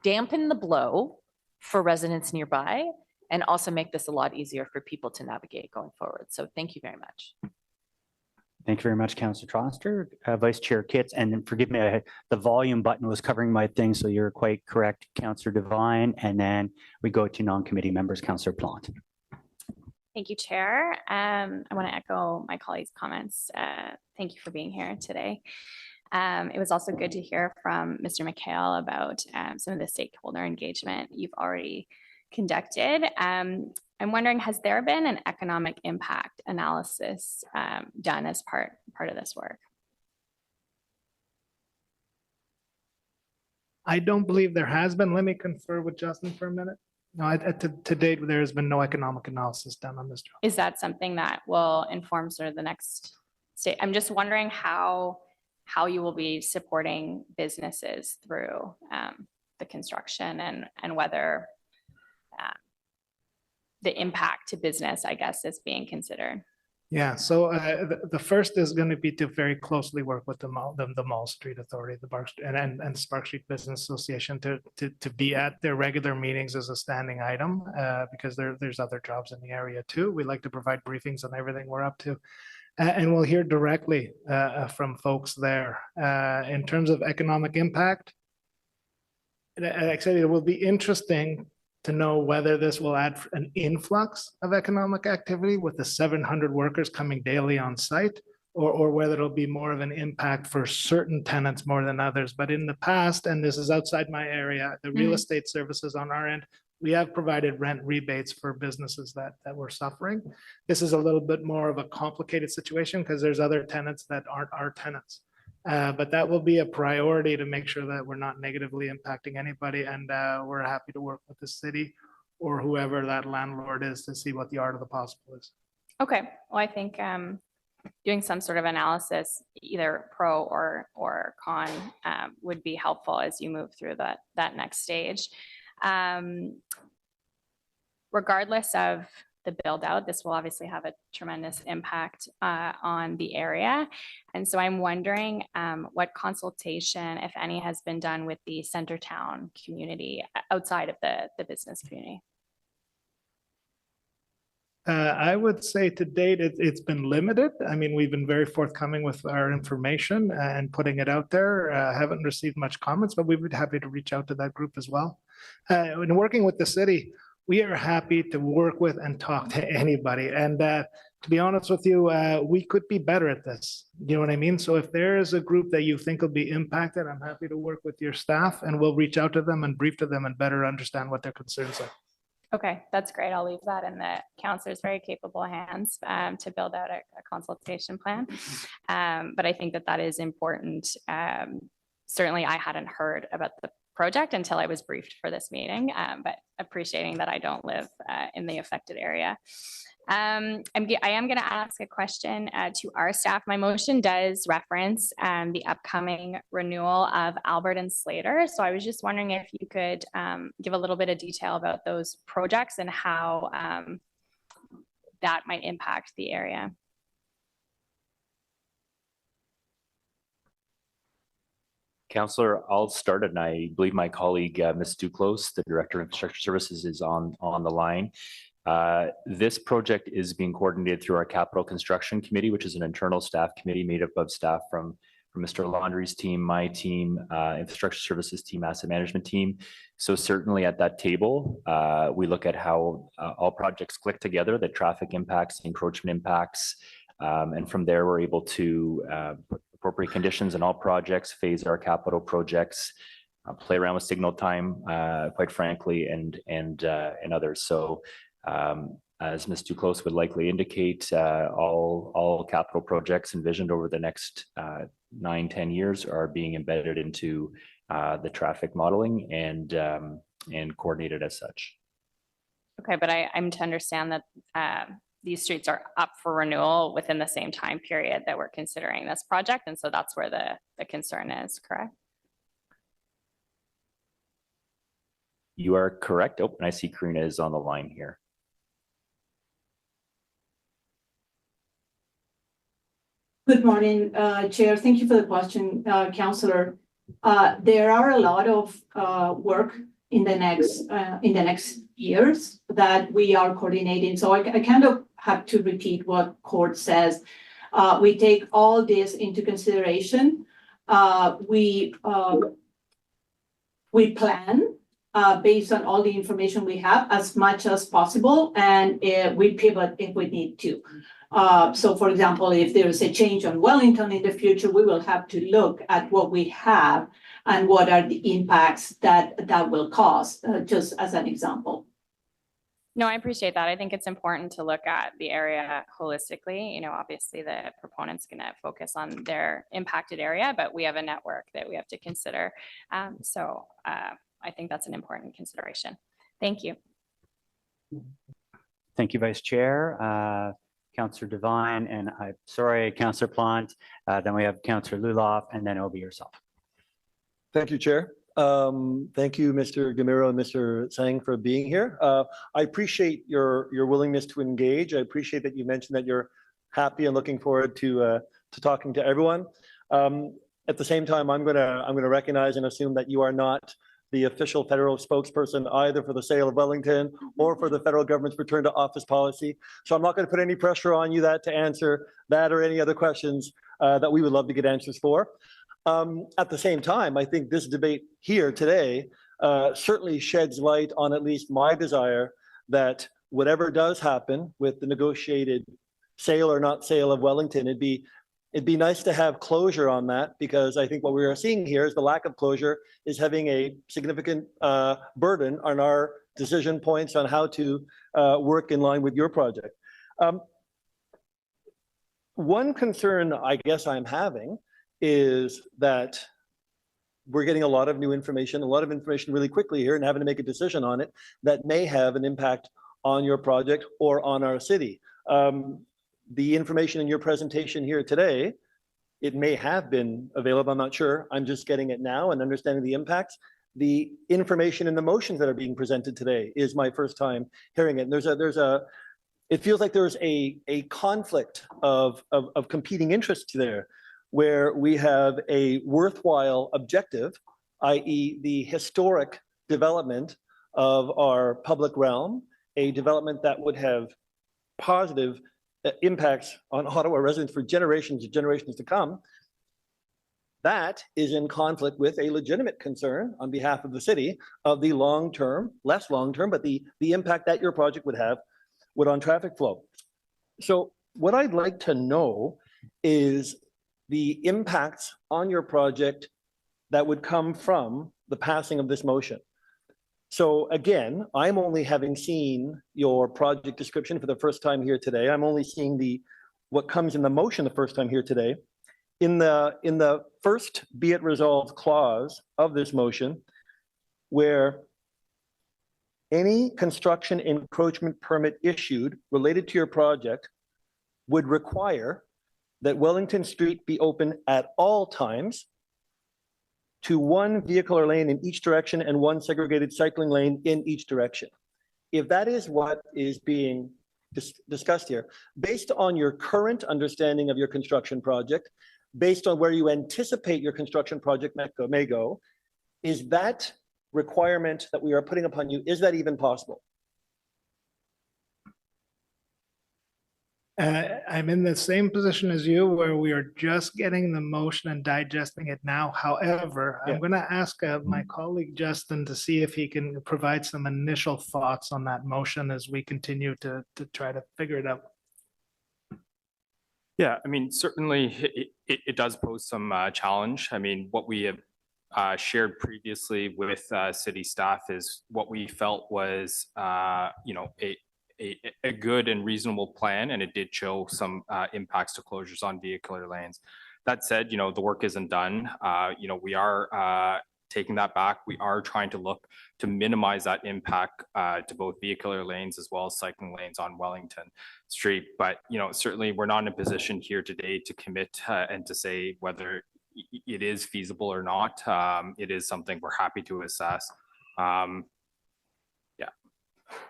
dampen the blow for residents nearby and also make this a lot easier for people to navigate going forward. So thank you very much. Thank you very much, Councillor Troster. Vice Chair Kitts, and then forgive me, the volume button was covering my thing, so you're quite correct, Councillor Devine. And then we go to non-committee members, Councillor Plant. Thank you, Chair. I want to echo my colleagues' comments. Thank you for being here today. It was also good to hear from Mr. McHale about some of the stakeholder engagement you've already conducted. I'm wondering, has there been an economic impact analysis done as part of this work? I don't believe there has been. Let me confer with Justin for a minute. No, to date, there has been no economic analysis done on this job. Is that something that will inform sort of the next state? I'm just wondering how you will be supporting businesses through the construction and whether the impact to business, I guess, is being considered. Yeah, so the first is going to be to very closely work with the Mall Street Authority, the Park and Spark Street Business Association to be at their regular meetings as a standing item because there's other jobs in the area too. We like to provide briefings on everything we're up to. And we'll hear directly from folks there. In terms of economic impact, like I said, it will be interesting to know whether this will add an influx of economic activity with the 700 workers coming daily on site, or whether it'll be more of an impact for certain tenants more than others. But in the past, and this is outside my area, the real estate services on our end, we have provided rent rebates for businesses that were suffering. This is a little bit more of a complicated situation because there's other tenants that aren't our tenants. But that will be a priority to make sure that we're not negatively impacting anybody. And we're happy to work with the city or whoever that landlord is to see what the art of the possible is. Okay, well, I think doing some sort of analysis, either pro or con, would be helpful as you move through that next stage. Regardless of the build out. This will obviously have a tremendous impact on the area. And so I'm wondering what consultation, if any, has been done with the Centertown community outside of the business community. I would say to date, it's been limited. I mean, we've been very forthcoming with our information and putting it out there. Haven't received much comments, but we'd be happy to reach out to that group as well. When working with the city, we are happy to work with and talk to anybody. And to be honest with you, we could be better at this. You know what I mean? So if there is a group that you think will be impacted, I'm happy to work with your staff and we'll reach out to them and brief to them and better understand what their concerns are. Okay, that's great. I'll leave that in the counselor's very capable hands to build out a consultation plan. But I think that that is important. Certainly, I hadn't heard about the project until I was briefed for this meeting, but appreciating that I don't live in the affected area. I am going to ask a question to our staff. My motion does reference the upcoming renewal of Albert and Slater. So I was just wondering if you could give a little bit of detail about those projects and how that might impact the area. Councillor, I'll start, and I believe my colleague, Ms. Duclos, the Director of Infrastructure Services, is on the line. This project is being coordinated through our Capital Construction Committee, which is an internal staff committee made up of staff from Mr. Laundrie's team, my team, Infrastructure Services team, Asset Management team. So certainly at that table, we look at how all projects click together, the traffic impacts, encroachment impacts, and from there we're able to put appropriate conditions in all projects, phase our capital projects, play around with signal time, quite frankly, and others. So as Ms. Duclos would likely indicate, all capital projects envisioned over the next 9-10 years are being embedded into the traffic modeling and coordinated as such. Okay, but I'm to understand that these streets are up for renewal within the same time period that we're considering this project, and so that's where the concern is, correct? You are correct. Oh, and I see Karina is on the line here. Good morning, Chair. Thank you for the question, Councillor. There are a lot of work in the next years that we are coordinating. So I kind of have to repeat what Court says. We take all this into consideration. We plan based on all the information we have as much as possible, and we pivot if we need to. So for example, if there is a change on Wellington in the future, we will have to look at what we have and what are the impacts that will cause, just as an example. No, I appreciate that. I think it's important to look at the area holistically. You know, obviously the proponent's going to focus on their impacted area, but we have a network that we have to consider. So I think that's an important consideration. Thank you. Thank you, Vice Chair. Councillor Devine, and I'm sorry, Councillor Plant. Then we have Councillor Luloff, and then it'll be yourself. Thank you, Chair. Thank you, Mr. Gamiro and Mr. Sang, for being here. I appreciate your willingness to engage. I appreciate that you mentioned that you're happy and looking forward to talking to everyone. At the same time, I'm gonna recognize and assume that you are not the official federal spokesperson either for the sale of Wellington or for the federal government's return to office policy. So I'm not going to put any pressure on you to answer that or any other questions that we would love to get answers for. At the same time, I think this debate here today certainly sheds light on at least my desire that whatever does happen with the negotiated sale or not sale of Wellington, it'd be nice to have closure on that, because I think what we are seeing here is the lack of closure is having a significant burden on our decision points on how to work in line with your project. One concern I guess I'm having is that we're getting a lot of new information, really quickly here, and having to make a decision on it that may have an impact on your project or on our city. The information in your presentation here today, it may have been available, I'm not sure. I'm just getting it now and understanding the impacts. The information in the motions that are being presented today is my first time hearing it. And there's it feels like there's a conflict of competing interests there, where we have a worthwhile objective, i.e. the historic development of our public realm, a development that would have positive impacts on Ottawa residents for generations and generations to come. That is in conflict with a legitimate concern on behalf of the city of the long-term, less long-term, but the impact that your project would have on traffic flow. So what I'd like to know is the impacts on your project that would come from the passing of this motion. So again, I'm only having seen your project description for the first time here today. I'm only seeing what comes in the motion the first time here today. In the first be it resolved clause of this motion, where any construction encroachment permit issued related to your project would require that Wellington Street be open at all times to one vehicular lane in each direction and one segregated cycling lane in each direction. If that is what is being discussed here, based on your current understanding of your construction project, based on where you anticipate your construction project may go, is that requirement that we are putting upon you, is that even possible? I'm in the same position as you, where we are just getting the motion and digesting it now. However, I'm going to ask my colleague Justin to see if he can provide some initial thoughts on that motion as we continue to try to figure it out. Yeah, I mean, certainly it does pose some challenge. I mean, what we have shared previously with city staff is what we felt was, you know, a good and reasonable plan, and it did show some impacts to closures on vehicular lanes. That said, you know, the work isn't done. You know, we are taking that back. We are trying to look to minimize that impact to both vehicular lanes as well as cycling lanes on Wellington Street. But, you know, certainly we're not in a position here today to commit and to say whether it is feasible or not. It is something we're happy to assess.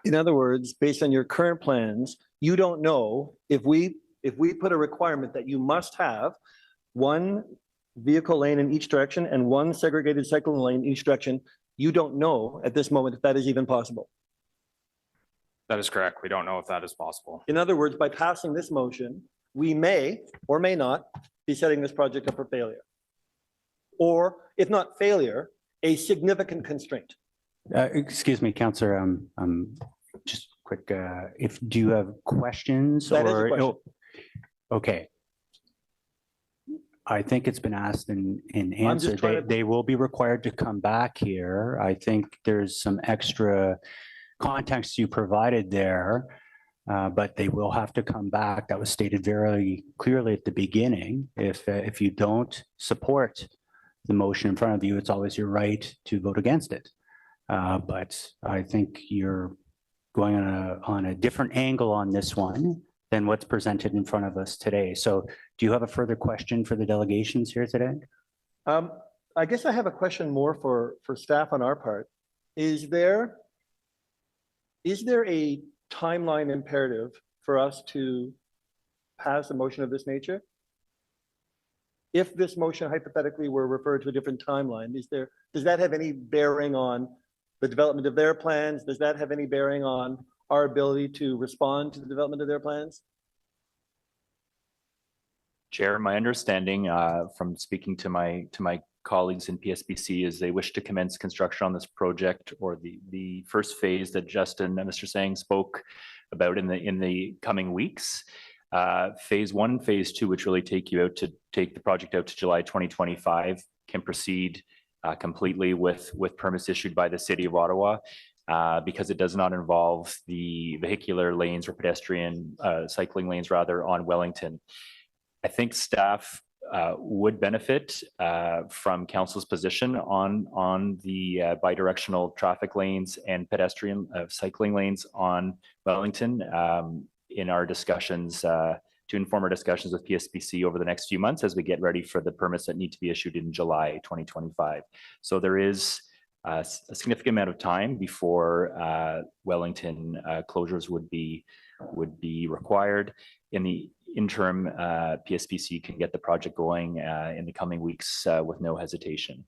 In other words, based on your current plans, you don't know if we put a requirement that you must have one vehicle lane in each direction and one segregated cycling lane in each direction, you don't know at this moment if that is even possible. That is correct. We don't know if that is possible. In other words, by passing this motion, we may or may not be setting this project up for failure. Or if not failure, a significant constraint. Excuse me, Councillor, just quick, do you have questions? That is a question. Okay. I think it's been asked and answered. They will be required to come back here. I think there's some extra context you provided there, but they will have to come back. That was stated very clearly at the beginning. If you don't support the motion in front of you, it's always your right to vote against it. But I think you're going on a different angle on this one than what's presented in front of us today. So do you have a further question for the delegations here today? I guess I have a question more for staff on our part. Is there a timeline imperative for us to pass a motion of this nature? If this motion hypothetically were referred to a different timeline, does that have any bearing on the development of their plans? Does that have any bearing on our ability to respond to the development of their plans? Chair, my understanding from speaking to my colleagues in PSBC is they wish to commence construction on this project, or the first phase that Justin and Mr. Sang spoke about in the coming weeks. Phase 1, phase 2, which really take the project out to July 2025, can proceed completely with permits issued by the City of Ottawa, because it does not involve the vehicular lanes or pedestrian cycling lanes rather on Wellington. I think staff would benefit from council's position on the bidirectional traffic lanes and pedestrian cycling lanes on Wellington in our discussions, to inform our discussions with PSBC over the next few months as we get ready for the permits that need to be issued in July 2025. So there is a significant amount of time before Wellington closures would be would be required. In the interim, PSPC can get the project going in the coming weeks with no hesitation.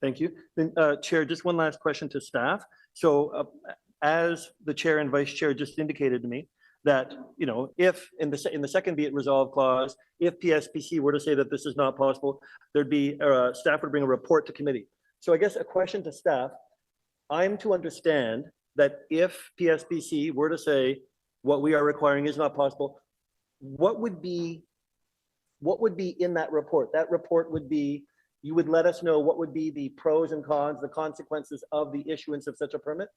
Thank you. Then, Chair, just one last question to staff. So as the Chair and Vice Chair just indicated to me, that, you know, if in the second be it resolved clause, if PSPC were to say that this is not possible, there'd be, staff would bring a report to committee. So I guess a question to staff, I'm to understand that if PSPC were to say what we are requiring is not possible, what would be in that report? That report would be, you would let us know what would be the pros and cons, the consequences of the issuance of such a permit?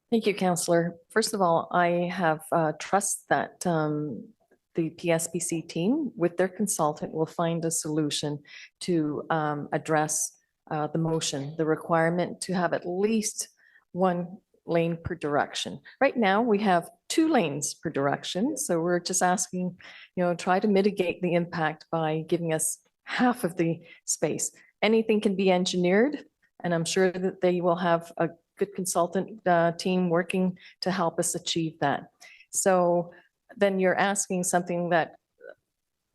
Thank you, Councillor. First of all, I have trust that the PSPC team with their consultant will find a solution to address the motion, the requirement to have at least one lane per direction. Right now, we have 2 lanes per direction. So we're just asking, you know, try to mitigate the impact by giving us half of the space. Anything can be engineered, and I'm sure that they will have a good consultant team working to help us achieve that. So then you're asking something that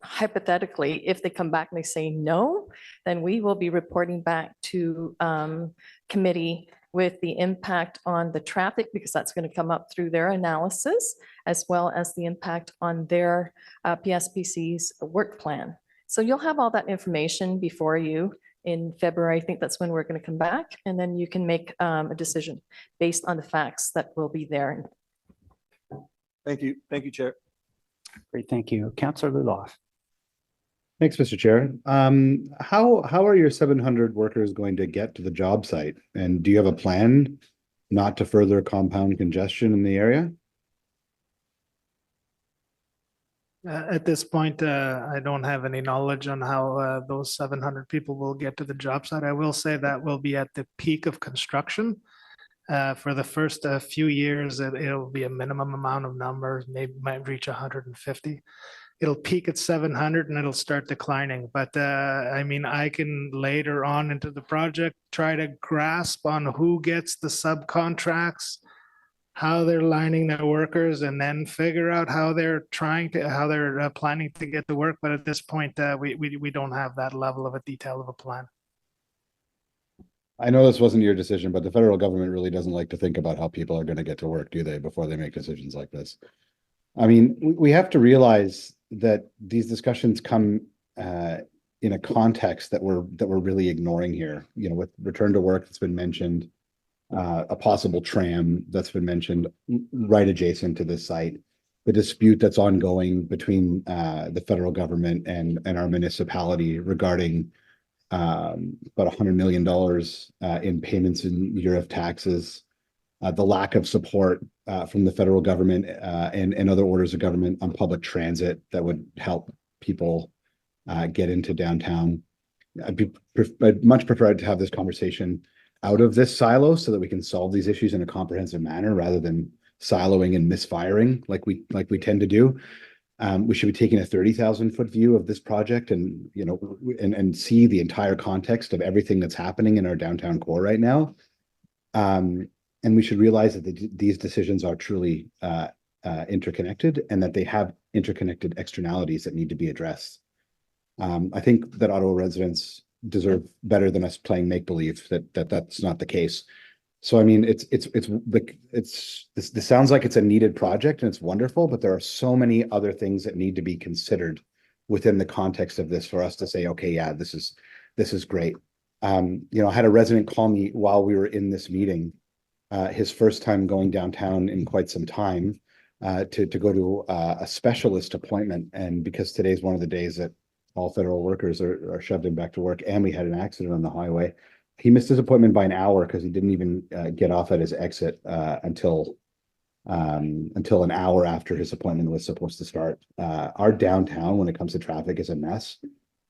hypothetically, if they come back and they say no, then we will be reporting back to committee with the impact on the traffic, because that's going to come up through their analysis, as well as the impact on their PSPC's work plan. So you'll have all that information before you in February. I think that's when we're going to come back, and then you can make a decision based on the facts that will be there. Thank you. Thank you, Chair. Great, thank you. Councillor Luloff. Thanks, Mr. Chair. How are your 700 workers going to get to the job site? And do you have a plan not to further compound congestion in the area? At this point, I don't have any knowledge on how those 700 people will get to the job site. I will say that we'll be at the peak of construction. For the first few years, it'll be a minimum amount of numbers, maybe might reach 150. It'll peak at 700 and it'll start declining. But I mean, I can later on into the project try to grasp on who gets the subcontracts, how they're lining their workers, and then figure out how they're planning to get to work. But at this point, we don't have that level of a detail of a plan. I know this wasn't your decision, but the federal government really doesn't like to think about how people are going to get to work, do they, before they make decisions like this? I mean, we have to realize that these discussions come in a context that we're really ignoring here. You know, with return to work that's been mentioned, a possible tram that's been mentioned right adjacent to this site, the dispute that's ongoing between the federal government and our municipality regarding about $100 million in payments in year of taxes, the lack of support from the federal government and other orders of government on public transit that would help people get into downtown. I'd much prefer to have this conversation out of this silo so that we can solve these issues in a comprehensive manner rather than siloing and misfiring like we tend to do. We should be taking a 30,000-foot view of this project and, you know, and see the entire context of everything that's happening in our downtown core right now. And we should realize that these decisions are truly interconnected and that they have interconnected externalities that need to be addressed. I think that Ottawa residents deserve better than us playing make-believe that's not the case. So I mean, this sounds like it's a needed project and it's wonderful, but there are so many other things that need to be considered within the context of this for us to say, okay, yeah, this is great. You know, I had a resident call me while we were in this meeting, his first time going downtown in quite some time, to go to a specialist appointment, and because today's one of the days that all federal workers are shoved in back to work, and we had an accident on the highway. He missed his appointment by an hour because he didn't even get off at his exit until an hour after his appointment was supposed to start. Our downtown, when it comes to traffic, is a mess,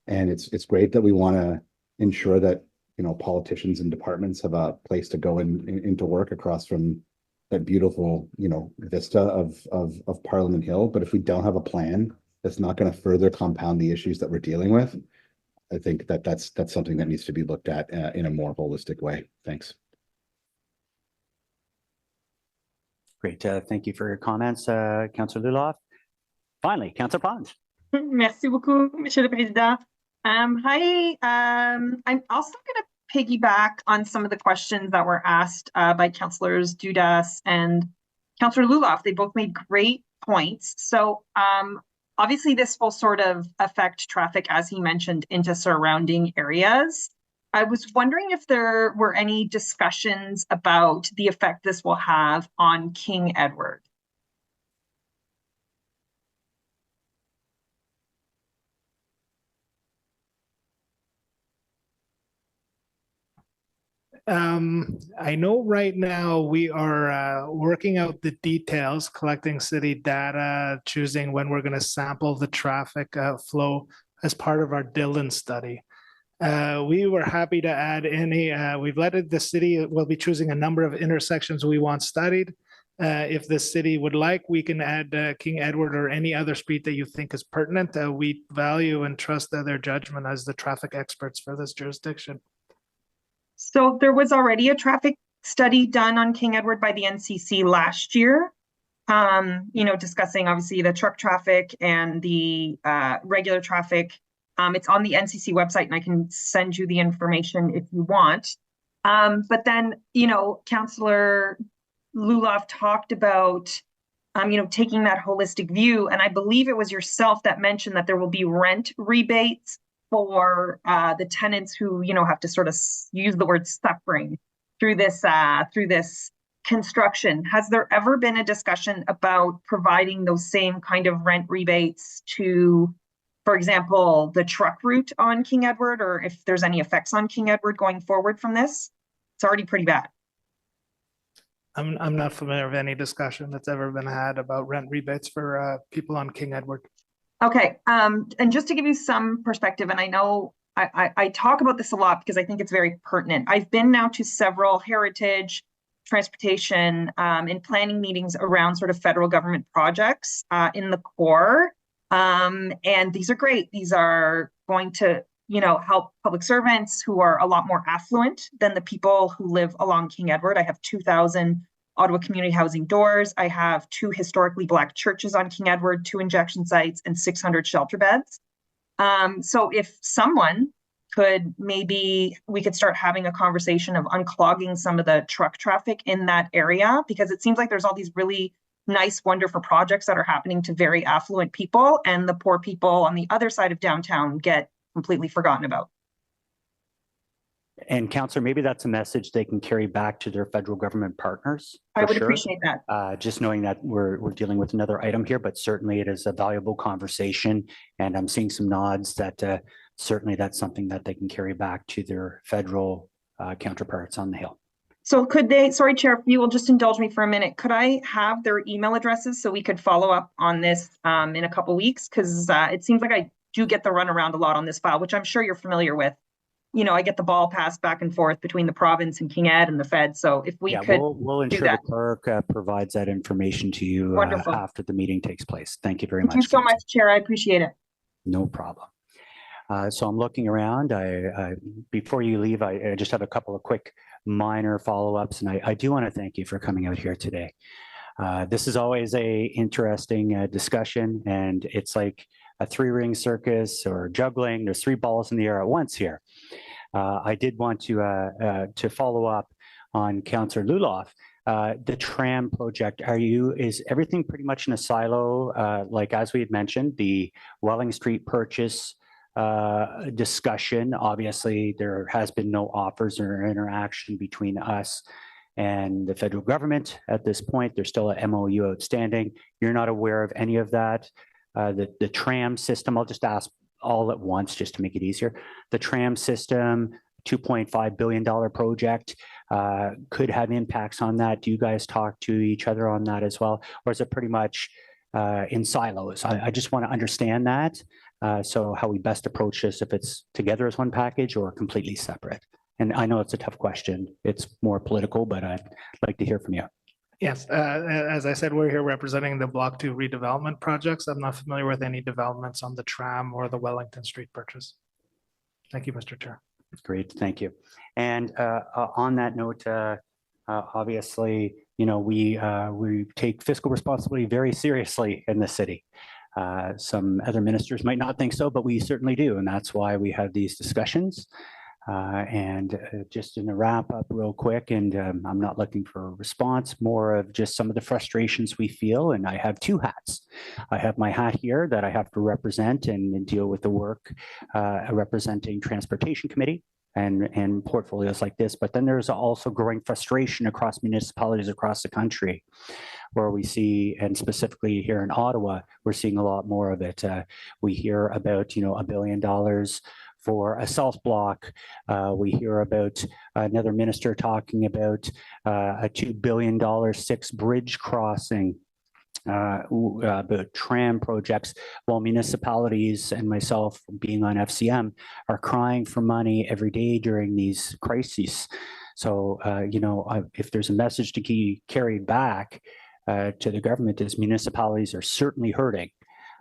and it's great that we want to ensure that, you know, politicians and departments have a place to go into work across from that beautiful, you know, vista of Parliament Hill. But if we don't have a plan that's not going to further compound the issues that we're dealing with, I think that's something that needs to be looked at in a more holistic way. Thanks. Great. Thank you for your comments, Councillor Luloff. Finally, Councillor Pons. Merci beaucoup, Monsieur le Président. Hi, I'm also going to piggyback on some of the questions that were asked by Councillors Dudas and Councillor Luloff. They both made great points. So obviously this will sort of affect traffic, as he mentioned, into surrounding areas. I was wondering if there were any discussions about the effect this will have on King Edward. I know right now we are working out the details, collecting city data, choosing when we're going to sample the traffic flow as part of our Dillon study. We were happy to add any, we've let the city, we'll be choosing a number of intersections we want studied. If the city would like, we can add King Edward or any other street that you think is pertinent. We value and trust their judgment as the traffic experts for this jurisdiction. So there was already a traffic study done on King Edward by the NCC last year, discussing obviously the truck traffic and the regular traffic. It's on the NCC website and I can send you the information if you want. But then, Councillor Luloff talked about, taking that holistic view. And I believe it was yourself that mentioned that there will be rent rebates for the tenants who, have to sort of use the word suffering through this construction. Has there ever been a discussion about providing those same kind of rent rebates to, for example, the truck route on King Edward, or if there's any effects on King Edward going forward from this? It's already pretty bad. I'm not familiar with any discussion that's ever been had about rent rebates for people on King Edward. Okay, and just to give you some perspective, and I know I talk about this a lot because I think it's very pertinent. I've been now to several heritage, transportation, and planning meetings around sort of federal government projects in the core. And these are great. These are going to, help public servants who are a lot more affluent than the people who live along King Edward. I have 2,000 Ottawa community housing doors. I have 2 historically Black churches on King Edward, 2 injection sites, and 600 shelter beds. So if someone could, maybe we could start having a conversation of unclogging some of the truck traffic in that area, because it seems like there's all these really nice, wonderful projects that are happening to very affluent people, and the poor people on the other side of downtown get completely forgotten about. And Councillor, maybe that's a message they can carry back to their federal government partners. I would appreciate that. Just knowing that we're dealing with another item here, but certainly it is a valuable conversation. And I'm seeing some nods that certainly that's something that they can carry back to their federal counterparts on the Hill. So could they, sorry, Chair, if you will just indulge me for a minute, could I have their email addresses so we could follow up on this in a couple weeks? Because it seems like I do get the runaround a lot on this file, which I'm sure you're familiar with. I get the ball passed back and forth between the province and King Ed and the Fed. So if we could we'll ensure the clerk provides that information to you after the meeting takes place. Thank you very much. Thank you so much, Chair. I appreciate it. No problem. So I'm looking around. Before you leave, I just have a couple of quick minor follow-ups, and I do want to thank you for coming out here today. This is always a interesting discussion, and it's like a 3-ring circus or juggling. There's 3 balls in the air at once here. I did want to follow up on Councillor Luloff. The tram project, is everything pretty much in a silo? Like as we had mentioned, the Welling Street purchase discussion, obviously there has been no offers or interaction between us and the federal government at this point. There's still a MOU outstanding. You're not aware of any of that. The tram system, I'll just ask all at once just to make it easier. The tram system, $2.5 billion project, could have impacts on that. Do you guys talk to each other on that as well? Or is it pretty much in silos? I just want to understand that. So how we best approach this, if it's together as one package or completely separate. And I know it's a tough question. It's more political, but I'd like to hear from you. Yes, as I said, we're here representing the Block 2 redevelopment projects. I'm not familiar with any developments on the tram or the Wellington Street purchase. Thank you, Mr. Chair. Great, thank you. And on that note, obviously, we take fiscal responsibility very seriously in the city. Some other ministers might not think so, but we certainly do. And that's why we have these discussions. Just in a wrap up real quick, and I'm not looking for a response, more of just some of the frustrations we feel. And I have two hats. I have my hat here that I have to represent and deal with the work representing Transportation Committee and portfolios like this. But then there's also growing frustration across municipalities across the country, where we see, and specifically here in Ottawa, we're seeing a lot more of it. We hear about, $1 billion for a south block. We hear about another minister talking about a $2 billion 6 bridge crossing, about tram projects, while municipalities and myself being on FCM are crying for money every day during these crises. So, if there's a message to be carried back to the government, is municipalities are certainly hurting,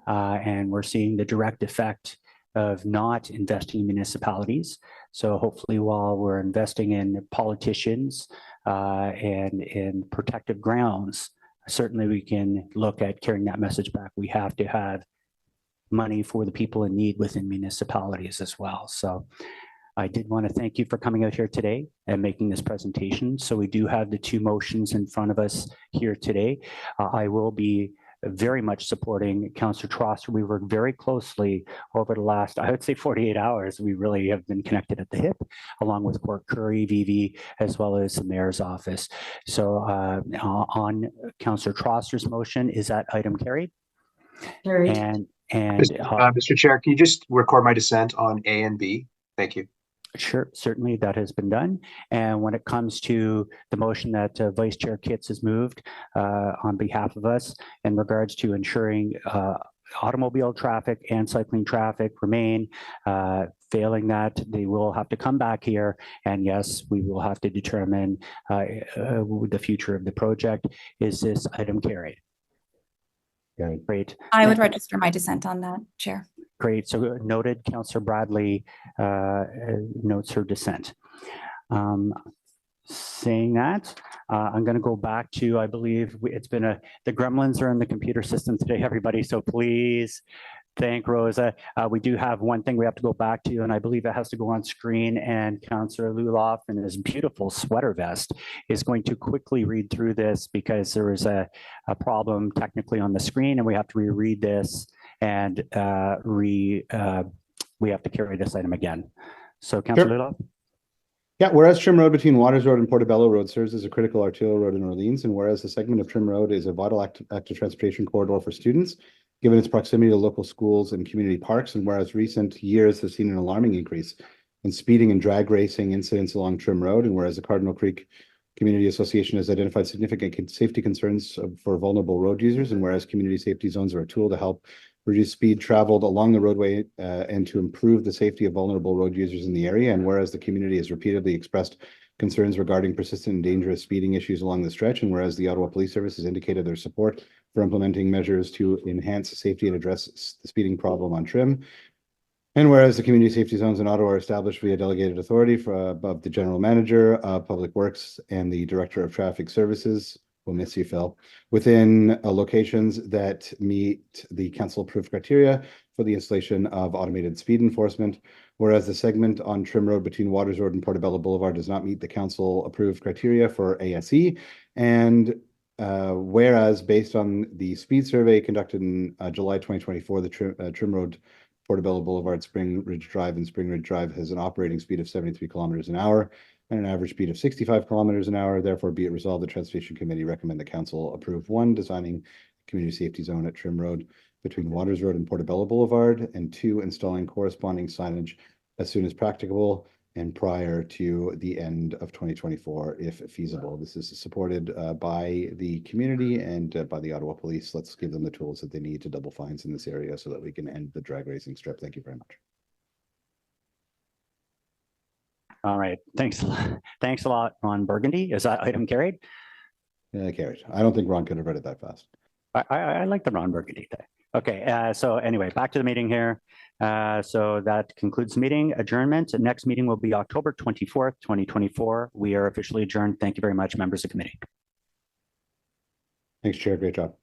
and we're seeing the direct effect of not investing in municipalities. So hopefully, while we're investing in politicians and in protective grounds, certainly we can look at carrying that message back. We have to have money for the people in need within municipalities as well. So I did want to thank you for coming out here today and making this presentation. So we do have the two motions in front of us here today. I will be very much supporting Councillor Trosser. We worked very closely over the last, I would say, 48 hours. We really have been connected at the hip, along with Port Curry, VV, as well as the mayor's office. So on Councillor Trosser's motion, is that item carried? Carried. Mr. Chair, can you just record my dissent on A and B? Thank you. Sure, certainly that has been done. And when it comes to the motion that Vice Chair Kitts has moved on behalf of us in regards to ensuring automobile traffic and cycling traffic remain, failing that, they will have to come back here. And yes, we will have to determine the future of the project. Is this item carried? Great. I would register my dissent on that, Chair. Great. So noted. Councillor Bradley notes her dissent. Saying that, I'm going to go back to, I believe it's been the gremlins are in the computer system today, everybody. So please thank Rosa. We do have one thing we have to go back to, and I believe it has to go on screen, and Councillor Luloff in his beautiful sweater vest is going to quickly read through this because there is a problem technically on the screen, and we have to reread this, and we have to carry this item again. So Councillor Luloff. Yeah, whereas Trim Road between Waters Road and Portobello Road serves as a critical arterial road in Orleans, and whereas the segment of Trim Road is a vital active transportation corridor for students, given its proximity to local schools and community parks, and whereas recent years have seen an alarming increase in speeding and drag racing incidents along Trim Road, and whereas the Cardinal Creek Community Association has identified significant safety concerns for vulnerable road users, and whereas community safety zones are a tool to help reduce speed traveled along the roadway and to improve the safety of vulnerable road users in the area. And whereas the community has repeatedly expressed concerns regarding persistent and dangerous speeding issues along the stretch, and whereas the Ottawa Police Service has indicated their support for implementing measures to enhance safety and address the speeding problem on Trim. And whereas the community safety zones in Ottawa are established via delegated authority above the General Manager of Public Works and the Director of Traffic Services, we'll miss you, Phil, within locations that meet the council-approved criteria for the installation of automated speed enforcement, whereas the segment on Trim Road between Waters Road and Portobello Boulevard does not meet the council-approved criteria for ASE, and whereas based on the speed survey conducted in July 2024, the Trim Road, Portobello Boulevard, Spring Ridge Drive, and Spring Ridge Drive has an operating speed of 73 kilometers an hour and an average speed of 65 kilometers an hour. Therefore, be it resolved, the Transportation Committee recommend the council approve 1, designing community safety zone at Trim Road between Waters Road and Portobello Boulevard, and 2, installing corresponding signage as soon as practicable and prior to the end of 2024, if feasible. This is supported by the community and by the Ottawa Police. Let's give them the tools that they need to double fines in this area so that we can end the drag racing strip. Thank you very much. All right, thanks a lot, Ron Burgundy. Is that item carried? Yeah, carried. I don't think Ron could have read it that fast. I like the Ron Burgundy thing. Okay, so anyway, back to the meeting here. So that concludes the meeting. Adjournment. The next meeting will be October 24th, 2024. We are officially adjourned. Thank you very much, members of the committee. Thanks, Chair. Great job.